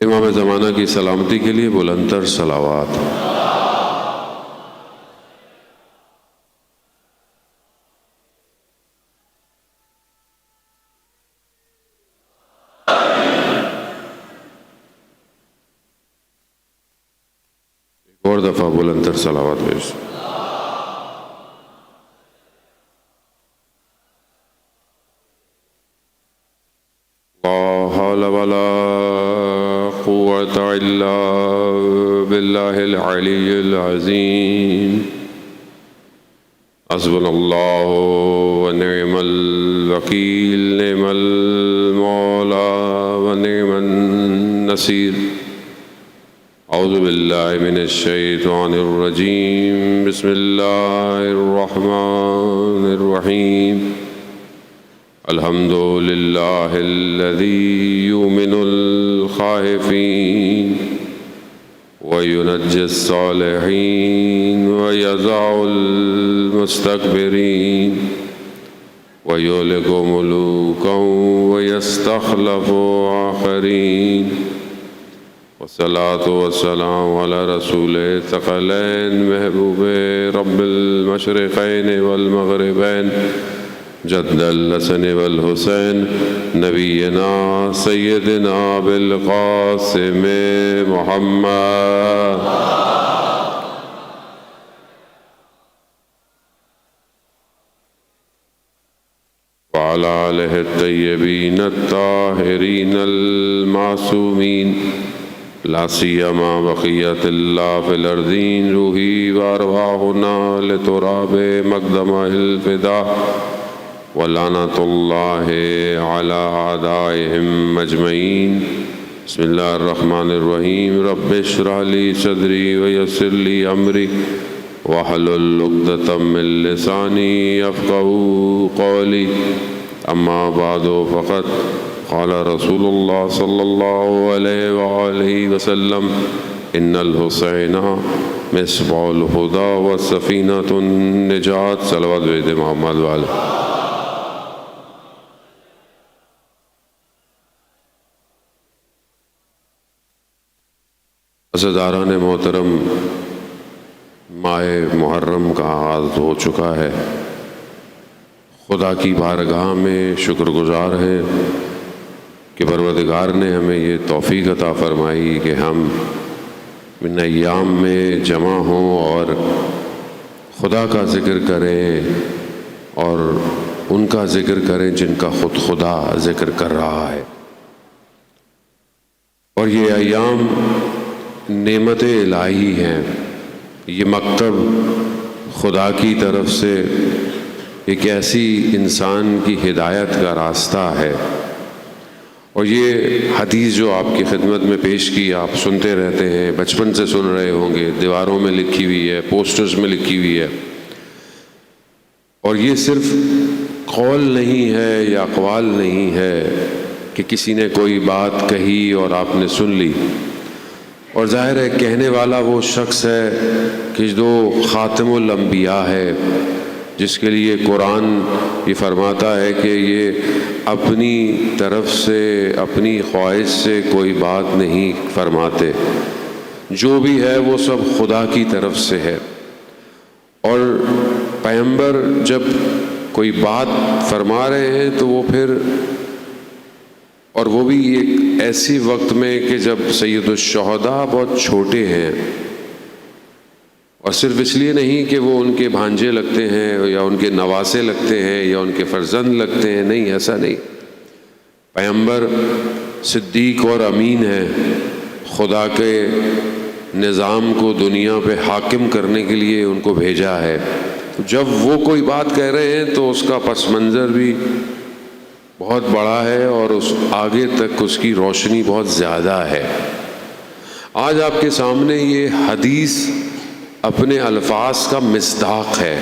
امام زمانہ کی سلامتی کے لیے بلند تر صلوات۔ ایک اور دفعہ بلند تر صلوات پیش۔ لا حول ولا قوة إلا بالله العلي العظيم۔ حسبنا الله ونعم الوكيل، نعم المولى ونعم النصير۔ أعوذ بالله من الشيطان الرجيم، بسم الله الرحمن الرحيم۔ الحمد لله الذي يؤمن الخائفين وينجي الصالحين ويضع المستكبرين ويهلك ملوكا ويستخلف آخرين، والصلاة والسلام على رسول الثقلين محبوب رب المشرقين والمغربين جد الحسن والحسین نبینا سیدنا بالقاسم محمد وعلى آلہ الطیبین الطاہرین المعصومین، لا سیما بقیت اللہ فی الارضین، روحی وارواحنا لتراب مقدمہ الفدا، ولعنۃ اللہ علی اعدائہم اجمعین۔ بسم اللہ الرحمن الرحیم۔ رب اشرح لی صدری ویسر لی امری واحلل عقدۃ من لسانی یفقہوا قولی، اما بعد فقد قال رسول اللہ صلی اللہ علیہ وآلہ وسلم، ان الحسین مصباح الہدی وسفینۃ النجات۔ صلوات بید محمد والے۔ عزیزان محترم، ماہ محرم کا آغاز ہو چکا ہے۔ خدا کی بارگاہ میں شکر گزار ہیں کہ پروردگار نے ہمیں یہ توفیق عطا فرمائی کہ ہم ان ایام میں جمع ہوں اور خدا کا ذکر کریں اور ان کا ذکر کریں جن کا خود خدا ذکر کر رہا ہے۔ اور یہ ایام نعمت الہی ہیں، یہ مکتب خدا کی طرف سے ایک ایسی انسان کی ہدایت کا راستہ ہے۔ اور یہ حدیث جو آپ کی خدمت میں پیش کی، آپ سنتے رہتے ہیں، بچپن سے سن رہے ہوں گے، دیواروں میں لکھی ہوئی ہے، پوسٹرز میں لکھی ہوئی ہے۔ اور یہ صرف قول نہیں ہے یا اقوال نہیں ہے کہ کسی نے کوئی بات کہی اور آپ نے سن لی، اور ظاہر ہے کہنے والا وہ شخص ہے کہ جو خاتم الانبیاء ہے، جس کے لیے قرآن یہ فرماتا ہے کہ یہ اپنی طرف سے اپنی خواہش سے کوئی بات نہیں فرماتے، جو بھی ہے وہ سب خدا کی طرف سے ہے۔ اور پیغمبر جب کوئی بات فرما رہے ہیں تو وہ پھر، اور وہ بھی ایک ایسی وقت میں کہ جب سید الشہداء بہت چھوٹے ہیں، اور صرف اس لیے نہیں کہ وہ ان کے بھانجے لگتے ہیں یا ان کے نواسے لگتے ہیں یا ان کے فرزند لگتے ہیں، نہیں، ایسا نہیں۔ پیغمبر صدیق اور امین ہیں، خدا کے نظام کو دنیا پہ حاکم کرنے کے لیے ان کو بھیجا ہے۔ جب وہ کوئی بات کہہ رہے ہیں تو اس کا پس منظر بھی بہت بڑا ہے اور اس آگے تک اس کی روشنی بہت زیادہ ہے۔ آج آپ کے سامنے یہ حدیث اپنے الفاظ کا مصداق ہے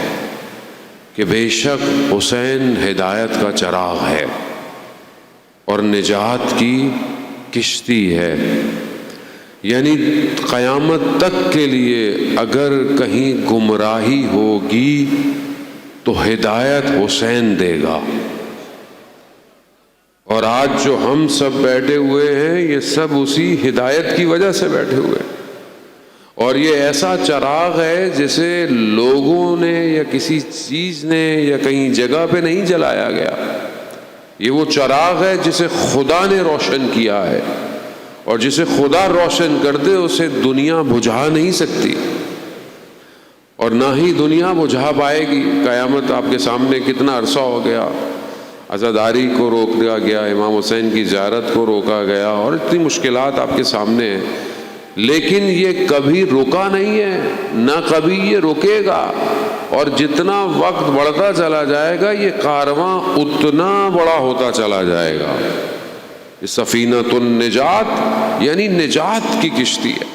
کہ بے شک حسین ہدایت کا چراغ ہے اور نجات کی کشتی ہے، یعنی قیامت تک کے لیے اگر کہیں گمراہی ہوگی تو ہدایت حسین دے گا، اور آج جو ہم سب بیٹھے ہوئے ہیں یہ سب اسی ہدایت کی وجہ سے بیٹھے ہوئے ہیں. اور یہ ایسا چراغ ہے جسے لوگوں نے یا کسی چیز نے یا کہیں جگہ پہ نہیں جلایا گیا. یہ وہ چراغ ہے جسے خدا نے روشن کیا ہے، اور جسے خدا روشن کر دے اسے دنیا بجھا نہیں سکتی، اور نہ ہی دنیا بجھا پائے گی. قیامت آپ کے سامنے کتنا عرصہ ہو گیا، عزاداری کو روک دیا گیا، امام حسین کی زیارت کو روکا گیا، اور اتنی مشکلات آپ کے سامنے ہیں، لیکن یہ کبھی رکا نہیں ہے، نہ کبھی یہ رکے گا. اور جتنا وقت بڑھتا چلا جائے گا یہ کارواں اتنا بڑا ہوتا چلا جائے گا. سفینۃ النجات یعنی نجات کی کشتی ہے.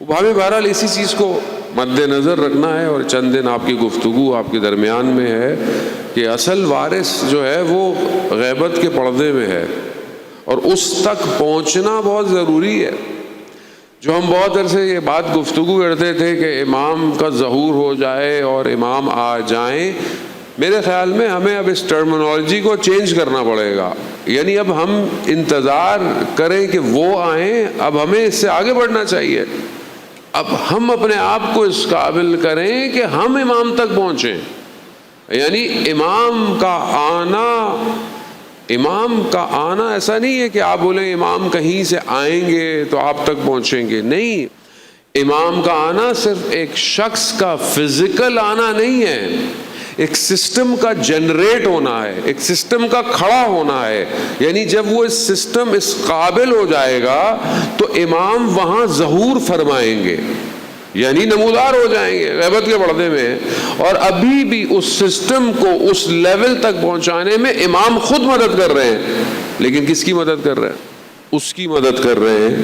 ہمیں بہرحال اسی چیز کو مد نظر رکھنا ہے، اور چند دن آپ کی گفتگو آپ کے درمیان میں ہے کہ اصل وارث جو ہے وہ غیبت کے پردے میں ہے، اور اس تک پہنچنا بہت ضروری ہے. جو ہم بہت عرصے یہ بات گفتگو کرتے تھے کہ امام کا ظہور ہو جائے اور امام آ جائیں، میرے خیال میں ہمیں اب اس ٹرمنالوجی کو چینج کرنا پڑے گا. یعنی اب ہم انتظار کریں کہ وہ آئیں، اب ہمیں اس سے آگے بڑھنا چاہیے. اب ہم اپنے آپ کو اس قابل کریں کہ ہم امام تک پہنچیں. یعنی امام کا آنا ایسا نہیں ہے کہ آپ بولیں امام کہیں سے آئیں گے تو آپ تک پہنچیں گے. نہیں، امام کا آنا صرف ایک شخص کا فزیکل آنا نہیں ہے، ایک سسٹم کا جنریٹ ہونا ہے، ایک سسٹم کا کھڑا ہونا ہے. یعنی جب وہ اس سسٹم اس قابل ہو جائے گا تو امام وہاں ظہور فرمائیں گے، یعنی نمودار ہو جائیں گے غیبت کے پردے میں. اور ابھی بھی اس سسٹم کو اس لیول تک پہنچانے میں امام خود مدد کر رہے ہیں. لیکن کس کی مدد کر رہے ہیں؟ اس کی مدد کر رہے ہیں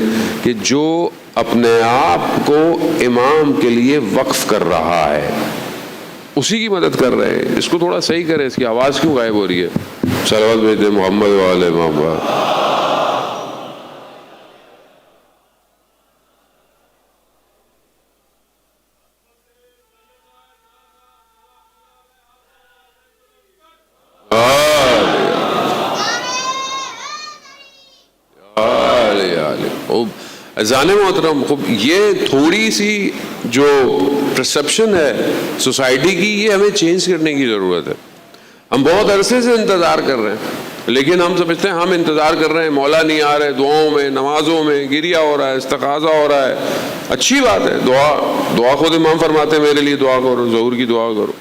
کہ جو اپنے آپ کو امام کے لیے وقف کر رہا ہے، اسی کی مدد کر رہے ہیں. اس کو تھوڑا صحیح کریں، اس کی آواز کیوں غائب ہو رہی ہے؟ صلوات بھیجتے محمد وعلی محمد. اذان محترم، یہ تھوڑی سی جو پرسپشن ہے سوسائٹی کی، یہ ہمیں چینج کرنے کی ضرورت ہے. ہم بہت عرصے سے انتظار کر رہے ہیں، لیکن ہم سمجھتے ہیں ہم انتظار کر رہے ہیں، مولا نہیں آ رہے، دعاؤں میں نمازوں میں گریہ ہو رہا ہے، استغاثہ ہو رہا ہے. اچھی بات ہے، دعا خود امام فرماتے ہیں میرے لیے دعا کرو، ظہور کی دعا کرو.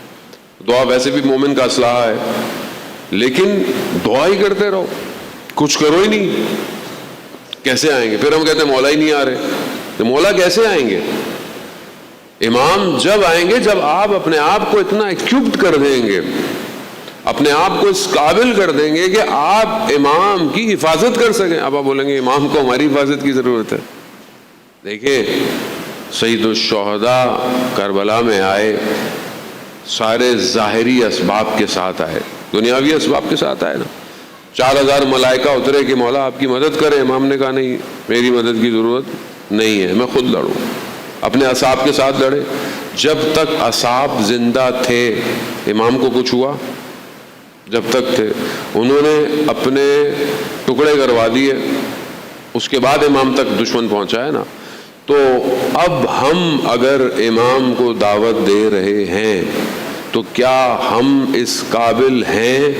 دعا ویسے بھی مومن کا اسلحہ ہے، لیکن دعا ہی کرتے رہو، کچھ کرو ہی نہیں، کیسے آئیں گے؟ پھر ہم کہتے ہیں مولا ہی نہیں آ رہے، تو مولا کیسے آئیں گے؟ امام جب آئیں گے جب آپ اپنے آپ کو اتنا ایکوپڈ کر دیں گے، اپنے آپ کو اس قابل کر دیں گے کہ آپ امام کی حفاظت کر سکیں. اب آپ بولیں گے امام کو ہماری حفاظت کی ضرورت ہے. دیکھیں، سید الشہداء کربلا میں آئے، سارے ظاہری اسباب کے ساتھ آئے، دنیاوی اسباب کے ساتھ آئے نا. 4000 ملائکہ اترے کہ مولا آپ کی مدد کریں. امام نے کہا نہیں، میری مدد کی ضرورت نہیں ہے، میں خود لڑوں. اپنے اصحاب کے ساتھ لڑے. جب تک اصحاب زندہ تھے امام کو کچھ ہوا؟ جب تک تھے انہوں نے اپنے ٹکڑے کروا دیے، اس کے بعد امام تک دشمن پہنچا ہے نا. تو اب ہم اگر امام کو دعوت دے رہے ہیں تو کیا ہم اس قابل ہیں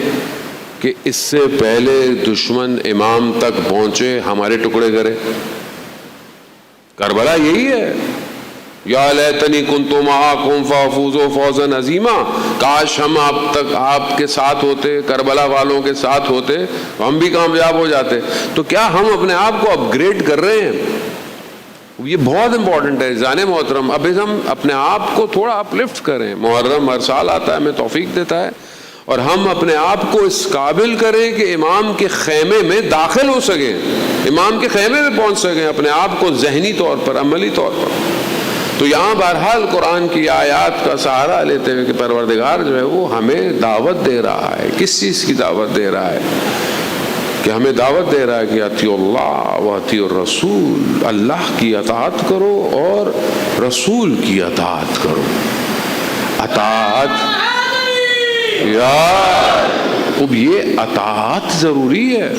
کہ اس سے پہلے دشمن امام تک پہنچے ہمارے ٹکڑے کرے؟ کربلا یہی ہے. یا لیتنی کنت معکم فافوز فوزا عظیما، کاش ہم آپ کے ساتھ ہوتے، کربلا والوں کے ساتھ ہوتے، ہم بھی کامیاب ہو جاتے. تو کیا ہم اپنے آپ کو اپ گریڈ کر رہے ہیں؟ یہ بہت امپورٹنٹ ہے جانے محترم. اب ہم اپنے آپ کو تھوڑا اپ لفٹ کریں. محرم ہر سال آتا ہے، ہمیں توفیق دیتا ہے، اور ہم اپنے آپ کو اس قابل کریں کہ امام کے خیمے میں داخل ہو سکیں، امام کے خیمے میں پہنچ سکیں، اپنے آپ کو ذہنی طور پر، عملی طور پر. تو یہاں بہرحال قرآن کی آیات کا سہارا لیتے ہوئے کہ پروردگار جو ہے وہ ہمیں دعوت دے رہا ہے. کس چیز کی دعوت دے رہا ہے؟ کہ ہمیں دعوت دے رہا ہے کہ اطیعوا اللہ و اطیعوا الرسول، اللہ کی اطاعت کرو اور رسول کی اطاعت کرو. اطاعت یا اب یہ اطاعت ضروری ہے،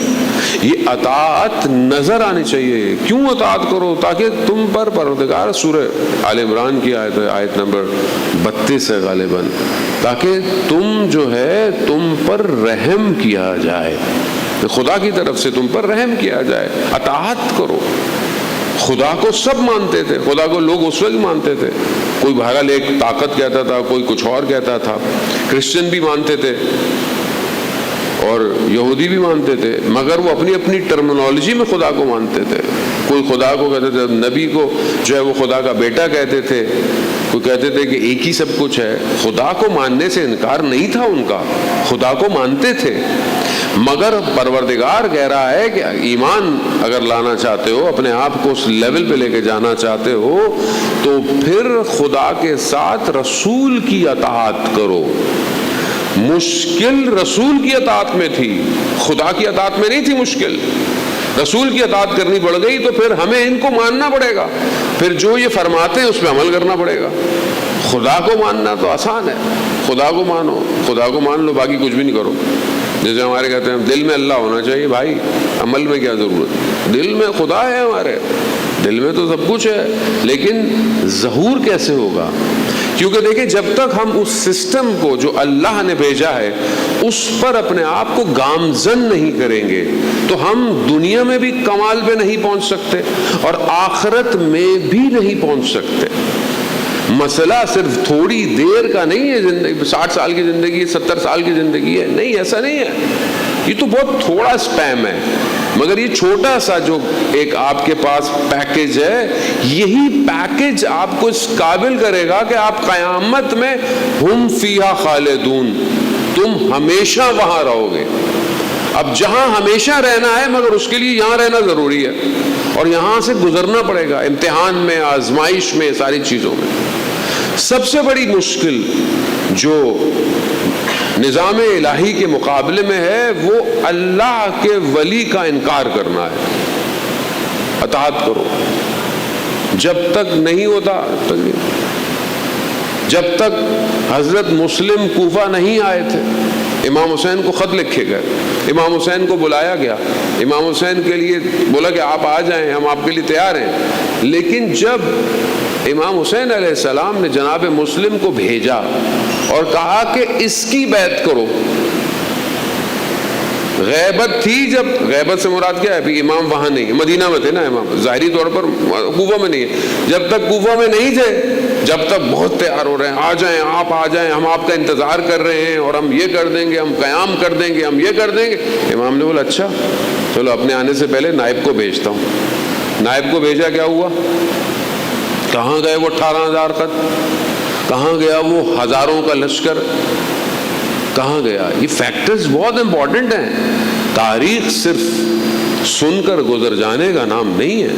یہ اطاعت نظر آنی چاہیے. کیوں اطاعت کرو؟ تاکہ تم پر پروردگار، سورہ آل عمران کی آیت ہے، آیت نمبر 32 ہے غالباً، تاکہ تم جو ہے تم پر رحم کیا جائے، خدا کی طرف سے تم پر رحم کیا جائے. اطاعت کرو. خدا کو سب مانتے تھے، خدا کو لوگ اس وقت مانتے تھے، کوئی بہرحال ایک طاقت کہتا تھا، کوئی کچھ اور کہتا تھا. کرسچن بھی مانتے تھے اور یہودی بھی مانتے تھے، مگر وہ اپنی اپنی ٹرمنالوجی میں خدا کو مانتے تھے. کوئی خدا کو کہتے تھے، نبی کو جو ہے وہ خدا کا بیٹا کہتے تھے، کوئی کہتے تھے کہ ایک ہی سب کچھ ہے. خدا کو ماننے سے انکار نہیں تھا ان کا، خدا کو مانتے تھے. مگر پروردگار کہہ رہا ہے کہ ایمان اگر لانا چاہتے ہو، اپنے آپ کو اس لیول پہ لے کے جانا چاہتے ہو، تو پھر خدا کے ساتھ رسول کی اطاعت کرو. مشکل رسول کی اطاعت میں تھی، خدا کی اطاعت میں نہیں تھی مشکل. رسول کی اطاعت کرنی پڑ گئی تو پھر ہمیں ان کو ماننا پڑے گا، پھر جو یہ فرماتے ہیں اس پہ عمل کرنا پڑے گا. خدا کو ماننا تو آسان ہے، خدا کو مانو، خدا کو مان لو، باقی کچھ بھی نہیں کرو. جیسے ہمارے کہتے ہیں دل میں اللہ ہونا چاہیے. بھائی عمل میں کیا ضرورت؟ دل میں خدا ہے، ہمارے دل میں تو سب کچھ ہے، لیکن ظہور کیسے ہوگا؟ کیونکہ دیکھیں جب تک ہم اس سسٹم کو جو اللہ نے بھیجا ہے اس پر اپنے آپ کو گامزن نہیں کریں گے تو ہم دنیا میں بھی کمال پہ نہیں پہنچ سکتے اور آخرت میں بھی نہیں پہنچ سکتے. مسئلہ صرف تھوڑی دیر کا نہیں ہے، زندگی 60 سال کی زندگی ہے، 70 سال کی زندگی ہے، نہیں، ایسا نہیں ہے. یہ تو بہت تھوڑا اسپیم ہے، مگر یہ چھوٹا سا جو ایک آپ کے پاس پیکج ہے، یہی پیکج آپ کو اس قابل کرے گا کہ آپ قیامت میں ہم فیہا خالدون، تم ہمیشہ وہاں رہو گے. اب جہاں ہمیشہ رہنا ہے مگر اس کے لیے یہاں رہنا ضروری ہے اور یہاں سے گزرنا پڑے گا، امتحان میں، آزمائش میں، ساری چیزوں میں. سب سے بڑی مشکل جو نظام الہی کے مقابلے میں ہے وہ اللہ کے ولی کا انکار کرنا ہے. اطاعت کرو، جب تک نہیں ہوتا جب تک حضرت مسلم کوفہ نہیں آئے تھے، امام حسین کو خط لکھے گئے، امام حسین کو بلایا گیا، امام حسین کے لیے بولا کہ آپ آ جائیں، ہم آپ کے لیے تیار ہیں. لیکن جب امام حسین علیہ السلام نے جناب مسلم کو بھیجا اور کہا کہ اس کی بیعت کرو، غیبت تھی، جب غیبت سے مراد کیا ہے؟ ابھی امام وہاں نہیں، مدینہ میں تھے نا امام، ظاہری طور پر کوفہ میں نہیں ہے. جب تک کوفہ میں نہیں تھے، جب تک بہت تیار ہو رہے ہیں، آ جائیں، آپ آ جائیں، ہم آپ کا انتظار کر رہے ہیں اور ہم یہ کر دیں گے، ہم قیام کر دیں گے، ہم یہ کر دیں گے. امام نے بولا اچھا چلو اپنے آنے سے پہلے نائب کو بھیجتا ہوں. نائب کو بھیجا، کیا ہوا؟ کہاں گئے وہ 18,000 خط؟ کہاں گیا وہ ہزاروں کا لشکر؟ کہاں گیا؟ یہ فیکٹرز بہت امپورٹنٹ ہیں. تاریخ صرف سن کر گزر جانے کا نام نہیں ہے.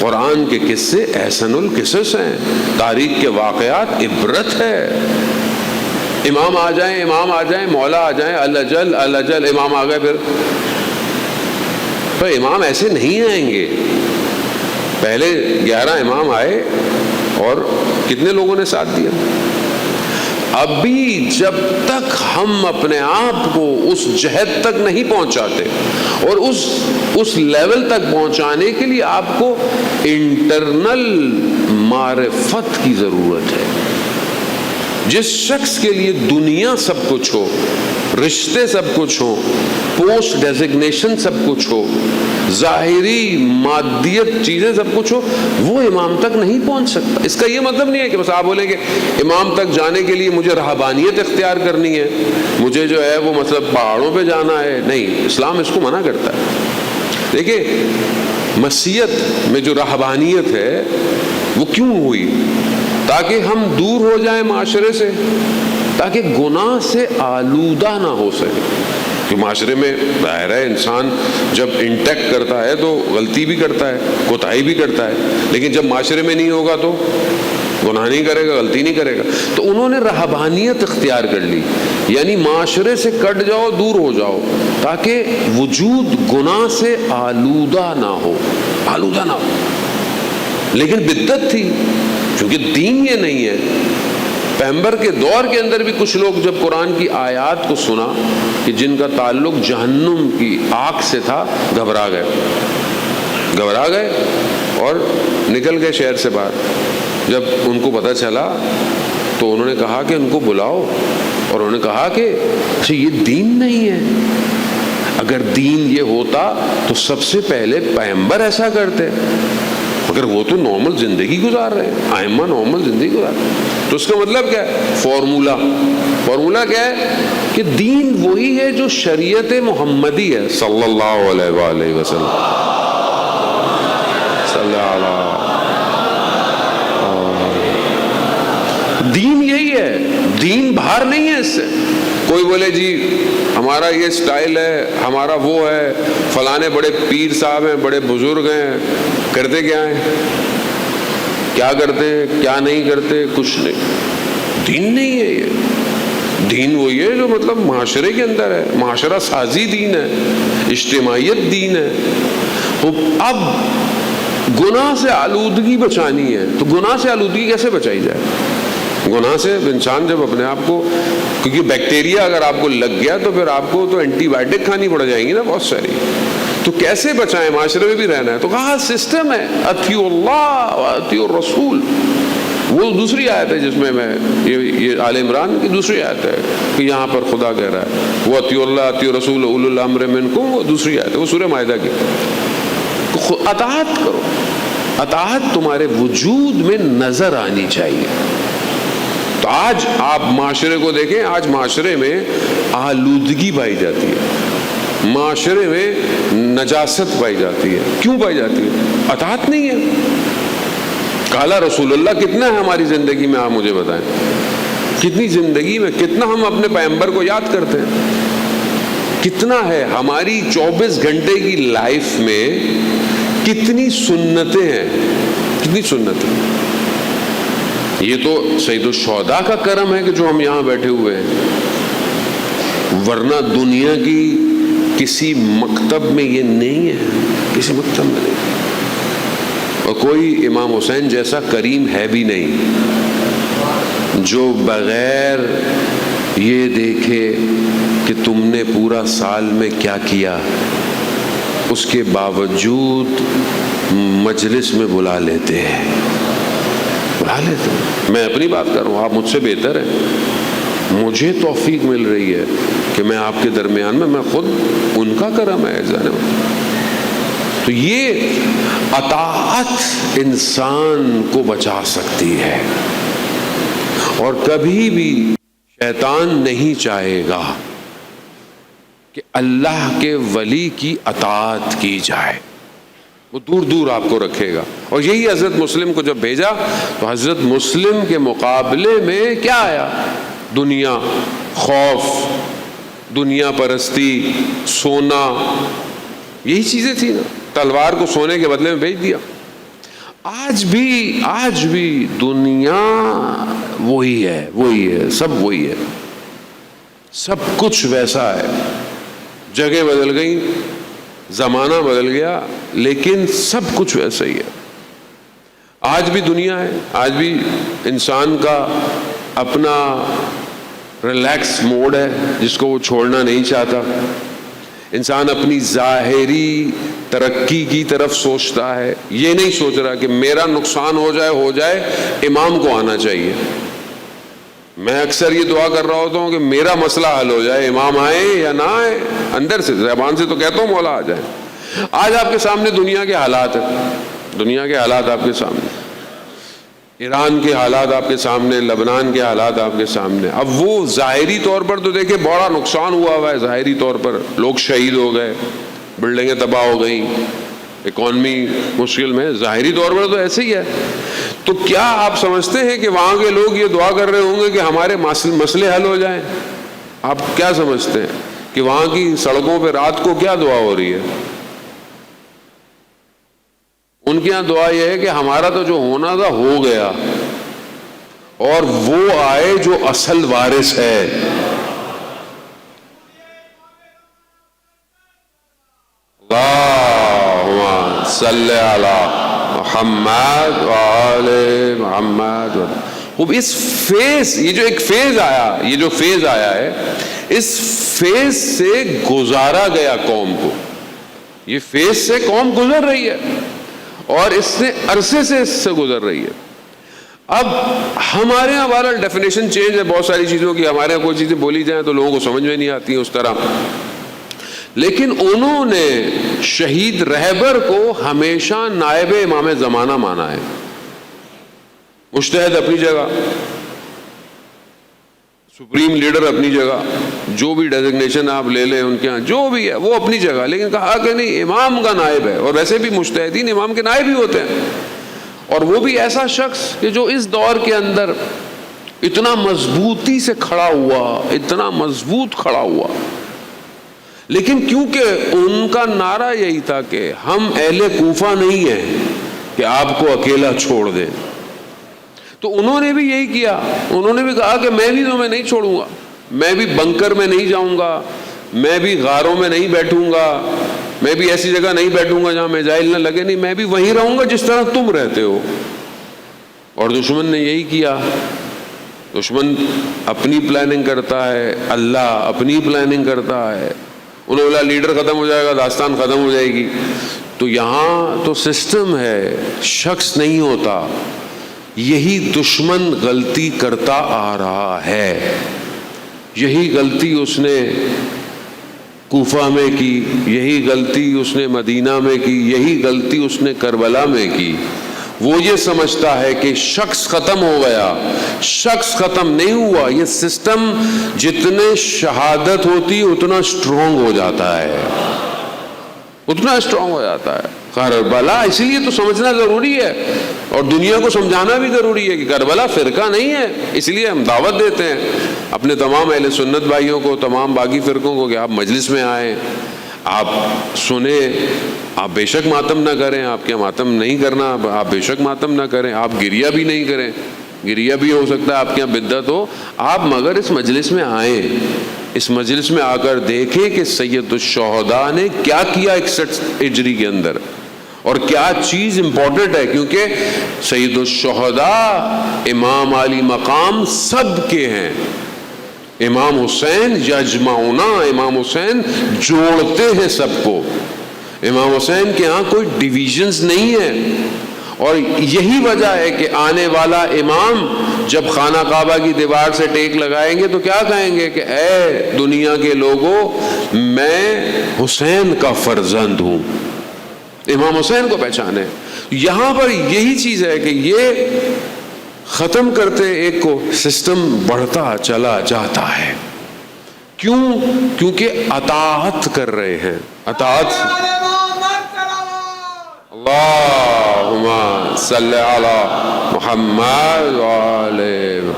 قرآن کے قصے احسن القصص ہیں، تاریخ کے واقعات عبرت ہے. امام آ جائیں، امام آ جائیں، مولا آ جائیں، الجل الجل، امام آ گئے. پھر امام ایسے نہیں آئیں گے. پہلے 11 امام آئے اور کتنے لوگوں نے ساتھ دیا. ابھی جب تک ہم اپنے آپ کو اس جہد تک نہیں پہنچاتے اور اس لیول تک پہنچانے کے لیے آپ کو انٹرنل معرفت کی ضرورت ہے. جس شخص کے لیے دنیا سب کچھ ہو، رشتے سب کچھ ہو، پوسٹ ڈیزگنیشن سب کچھ ہو، ظاہری مادیت چیزیں سب کچھ ہو، وہ امام تک نہیں پہنچ سکتا. اس کا یہ مطلب نہیں ہے کہ بس آپ بولیں کہ امام تک جانے کے لیے مجھے رہبانیت اختیار کرنی ہے، مجھے جو ہے وہ مطلب پہاڑوں پہ جانا ہے. نہیں، اسلام اس کو منع کرتا ہے. دیکھیں مسیحیت میں جو رہبانیت ہے وہ کیوں ہوئی؟ تاکہ ہم دور ہو جائیں معاشرے سے، تاکہ گناہ سے آلودہ نہ ہو سکے. کہ معاشرے میں ظاہر ہے انسان جب انٹیکٹ کرتا ہے تو غلطی بھی کرتا ہے، کوتاہی بھی کرتا ہے، لیکن جب معاشرے میں نہیں ہوگا تو گناہ نہیں کرے گا، غلطی نہیں کرے گا. تو انہوں نے رہبانیت اختیار کر لی، یعنی معاشرے سے کٹ جاؤ، دور ہو جاؤ، تاکہ وجود گناہ سے آلودہ نہ ہو. آلودہ نہ ہو. لیکن بدعت تھی، کیونکہ دین یہ نہیں ہے. پیغمبر کے دور کے اندر بھی کچھ لوگ جب قرآن کی آیات کو سنا کہ جن کا تعلق جہنم کی آگ سے تھا، گھبرا گئے اور نکل گئے شہر سے باہر۔ جب ان کو پتہ چلا تو انہوں نے کہا کہ ان کو بلاؤ، اور انہوں نے کہا کہ اچھا یہ دین نہیں ہے، اگر دین یہ ہوتا تو سب سے پہلے پیغمبر ایسا کرتے، مگر وہ تو نارمل زندگی گزار رہے ہیں، ائمہ نارمل زندگی گزار رہے ہیں۔ تو اس کا مطلب کیا ہے؟ فارمولا کیا ہے کہ دین وہی ہے جو شریعت محمدی ہے صلی اللہ علیہ وآلہ وسلم، صلی اللہ دین یہی ہے، دین باہر نہیں ہے اس سے۔ کوئی بولے جی ہمارا یہ سٹائل ہے، ہمارا وہ ہے، فلانے بڑے پیر صاحب ہیں، بڑے بزرگ ہیں، کرتے کیا ہیں، کیا کرتے ہیں کیا نہیں کرتے، کچھ نہیں۔ دین نہیں ہے یہ، دین وہی ہے جو مطلب معاشرے کے اندر ہے، معاشرہ سازی دین ہے، اجتماعیت دین ہے۔ اب گناہ سے آلودگی بچانی ہے تو گناہ سے آلودگی کیسے بچائی جائے؟ گناہ سے انسان جب اپنے آپ کو، کیونکہ بیکٹیریا اگر آپ کو لگ گیا تو پھر آپ کو تو اینٹی بائیوٹک کھانی پڑ جائیں گی نا بہت ساری، تو کیسے بچائیں؟ معاشرے میں بھی رہنا ہے تو کہا سسٹم ہے، اطیعوا اللہ و اطیعوا الرسول۔ وہ دوسری آیت ہے جس میں یہ آل عمران کی دوسری آیت ہے کہ یہاں پر خدا کہہ رہا ہے وہ اطیعوا اللہ اطیعوا الرسول اولو الامر منکم، وہ دوسری آیت ہے، وہ سورہ مائدہ کی۔ اطاعت کرو، اطاعت تمہارے وجود میں نظر آنی چاہیے۔ تو آج آپ معاشرے کو دیکھیں، آج معاشرے میں آلودگی پائی جاتی ہے، معاشرے میں نجاست پائی جاتی ہے۔ کیوں پائی جاتی ہے؟ اطاعت نہیں ہے۔ قال رسول اللہ کتنا ہے ہماری زندگی میں؟ آپ مجھے بتائیں، کتنی زندگی میں کتنا ہم اپنے پیغمبر کو یاد کرتے ہیں؟ کتنا ہے ہماری 24 گھنٹے کی لائف میں کتنی سنتیں ہیں، کتنی سنتیں؟ یہ تو سید الشہداء کا کرم ہے کہ جو ہم یہاں بیٹھے ہوئے ہیں، ورنہ دنیا کی کسی مکتب میں یہ نہیں ہے، کسی مکتب میں نہیں، اور کوئی امام حسین جیسا کریم ہے بھی نہیں جو بغیر یہ دیکھے کہ تم نے پورا سال میں کیا کیا اس کے باوجود مجلس میں بلا لیتے ہیں۔ میں اپنی بات کر رہا ہوں، آپ مجھ سے بہتر ہیں، مجھے توفیق مل رہی ہے کہ میں آپ کے درمیان میں خود ان کا کرم ہے جانے۔ تو یہ اطاعت انسان کو بچا سکتی ہے، اور کبھی بھی شیطان نہیں چاہے گا کہ اللہ کے ولی کی اطاعت کی جائے، وہ دور دور آپ کو رکھے گا۔ اور یہی حضرت مسلم کو جب بھیجا تو حضرت مسلم کے مقابلے میں کیا آیا؟ دنیا، خوف، دنیا پرستی، سونا، یہی چیزیں تھیں نا۔ تلوار کو سونے کے بدلے میں بھیج دیا۔ آج بھی دنیا وہی ہے، سب وہی ہے، سب کچھ ویسا ہے، جگہ بدل گئی، زمانہ بدل گیا، لیکن سب کچھ ویسا ہی ہے۔ آج بھی دنیا ہے، آج بھی انسان کا اپنا ریلیکس موڈ ہے جس کو وہ چھوڑنا نہیں چاہتا۔ انسان اپنی ظاہری ترقی کی طرف سوچتا ہے، یہ نہیں سوچ رہا کہ میرا نقصان ہو جائے امام کو آنا چاہیے۔ میں اکثر یہ دعا کر رہا ہوتا ہوں کہ میرا مسئلہ حل ہو جائے، امام آئے یا نہ آئے، اندر سے زبان سے تو کہتا ہوں مولا آ جائے۔ آج آپ کے سامنے دنیا کے حالات ہیں، دنیا کے حالات آپ کے سامنے، ایران کے حالات آپ کے سامنے، لبنان کے حالات آپ کے سامنے۔ اب وہ ظاہری طور پر تو دیکھیں بڑا نقصان ہوا ہے، ظاہری طور پر لوگ شہید ہو گئے، بلڈنگیں تباہ ہو گئیں، اکانومی مشکل میں، ظاہری طور پر تو ایسے ہی ہے۔ تو کیا آپ سمجھتے ہیں کہ وہاں کے لوگ یہ دعا کر رہے ہوں گے کہ ہمارے مسئلے حل ہو جائیں؟ آپ کیا سمجھتے ہیں کہ وہاں کی سڑکوں پہ رات کو کیا دعا ہو رہی ہے؟ ان کے یہاں دعا یہ ہے کہ ہمارا تو جو ہونا تھا ہو گیا، اور وہ آئے جو اصل وارث ہے۔ اللہم صلی علی محمد وآل محمد۔ وہ اس فیز، یہ جو ایک فیز آیا، یہ جو فیز آیا ہے، اس فیز سے گزارا گیا قوم کو. یہ فیز سے قوم گزر رہی ہے اور اس نے عرصے سے اس سے گزر رہی ہے. اب ہمارے یہاں بہرحال ڈیفینیشن چینج ہے بہت ساری چیزوں کی. ہمارے یہاں کوئی چیزیں بولی جائیں تو لوگوں کو سمجھ میں نہیں آتی ہیں اس طرح، لیکن انہوں نے شہید رہبر کو ہمیشہ نائب امام زمانہ مانا ہے. مجتہد اپنی جگہ، سپریم لیڈر اپنی جگہ، جو بھی ڈیزگنیشن آپ لے لیں ان کے ہاں جو بھی ہے وہ اپنی جگہ، لیکن کہا کہ نہیں امام کا نائب ہے. اور ویسے بھی مجتہدین امام کے نائب ہی ہوتے ہیں، اور وہ بھی ایسا شخص کہ جو اس دور کے اندر اتنا مضبوطی سے کھڑا ہوا، اتنا مضبوط کھڑا ہوا. لیکن کیونکہ ان کا نعرہ یہی تھا کہ ہم اہل کوفہ نہیں ہیں کہ آپ کو اکیلا چھوڑ دیں، تو انہوں نے بھی یہی کیا. انہوں نے بھی کہا کہ میں بھی تمہیں نہیں چھوڑوں گا، میں بھی بنکر میں نہیں جاؤں گا، میں بھی غاروں میں نہیں بیٹھوں گا، میں بھی ایسی جگہ نہیں بیٹھوں گا جہاں میزائل نہ لگے، نہیں میں بھی وہیں رہوں گا جس طرح تم رہتے ہو. اور دشمن نے یہی کیا. دشمن اپنی پلاننگ کرتا ہے، اللہ اپنی پلاننگ کرتا ہے. انہوں نے بولا لیڈر ختم ہو جائے گا، داستان ختم ہو جائے گی. تو یہاں تو سسٹم ہے، شخص نہیں ہوتا. یہی دشمن غلطی کرتا آ رہا ہے. یہی غلطی اس نے کوفہ میں کی، یہی غلطی اس نے مدینہ میں کی، یہی غلطی اس نے کربلا میں کی. وہ یہ سمجھتا ہے کہ شخص ختم ہو گیا. شخص ختم نہیں ہوا، یہ سسٹم جتنے شہادت ہوتی اتنا اسٹرانگ ہو جاتا ہے، اتنا اسٹرانگ ہو جاتا ہے. کربلا اس لیے تو سمجھنا ضروری ہے اور دنیا کو سمجھانا بھی ضروری ہے کہ کربلا فرقہ نہیں ہے. اس لیے ہم دعوت دیتے ہیں اپنے تمام اہل سنت بھائیوں کو، تمام باقی فرقوں کو کہ آپ مجلس میں آئیں، آپ سنیں. آپ بے شک ماتم نہ کریں، آپ کے ماتم نہیں کرنا، آپ بے شک ماتم نہ کریں، آپ گریہ بھی نہیں کریں. گریہ بھی ہو سکتا ہے آپ کے یہاں بدعت ہو، آپ مگر اس مجلس میں آئیں. اس مجلس میں آ کر دیکھیں کہ سید الشہداء نے کیا کیا 61 ہجری کے اندر، اور کیا چیز امپورٹنٹ ہے. کیونکہ سید الشہداء امام علی مقام سب کے ہیں. امام حسین یجمعنا، امام حسین جوڑتے ہیں سب کو. امام حسین کے ہاں کوئی ڈیویژنز نہیں ہے. اور یہی وجہ ہے کہ آنے والا امام جب خانہ کعبہ کی دیوار سے ٹیک لگائیں گے تو کیا کہیں گے کہ اے دنیا کے لوگوں، میں حسین کا فرزند ہوں. امام حسین کو پہچانے. یہاں پر یہی چیز ہے کہ یہ ختم کرتے ایک کو سسٹم بڑھتا چلا جاتا ہے. کیوں؟ کیونکہ اطاعت کر رہے ہیں. اطاعت، اللہم صلی علی محمد وعلی.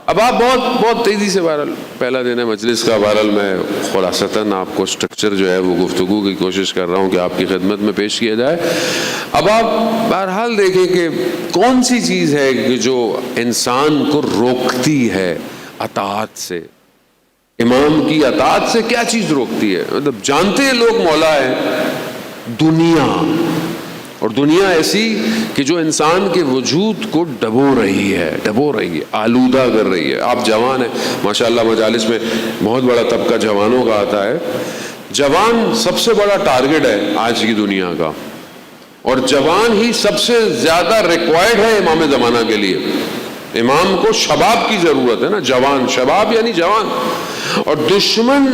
اب آپ بہت تیزی سے بہرحال پہلا دن ہے مجلس کا، بہرحال میں خلاصتاً آپ کو سٹرکچر جو ہے وہ گفتگو کی کوشش کر رہا ہوں کہ آپ کی خدمت میں پیش کیا جائے. اب آپ بہرحال دیکھیں کہ کون سی چیز ہے کہ جو انسان کو روکتی ہے اطاعت سے. امام کی اطاعت سے کیا چیز روکتی ہے؟ مطلب جانتے ہیں لوگ مولا ہے دنیا، اور دنیا ایسی کہ جو انسان کے وجود کو ڈبو رہی ہے، آلودہ کر رہی ہے. آپ جوان ہیں ماشاءاللہ، مجالس میں بہت بڑا طبقہ جوانوں کا آتا ہے. جوان سب سے بڑا ٹارگٹ ہے آج کی دنیا کا، اور جوان ہی سب سے زیادہ ریکوائرڈ ہے امام زمانہ کے لیے. امام کو شباب کی ضرورت ہے نا، جوان، شباب یعنی جوان. اور دشمن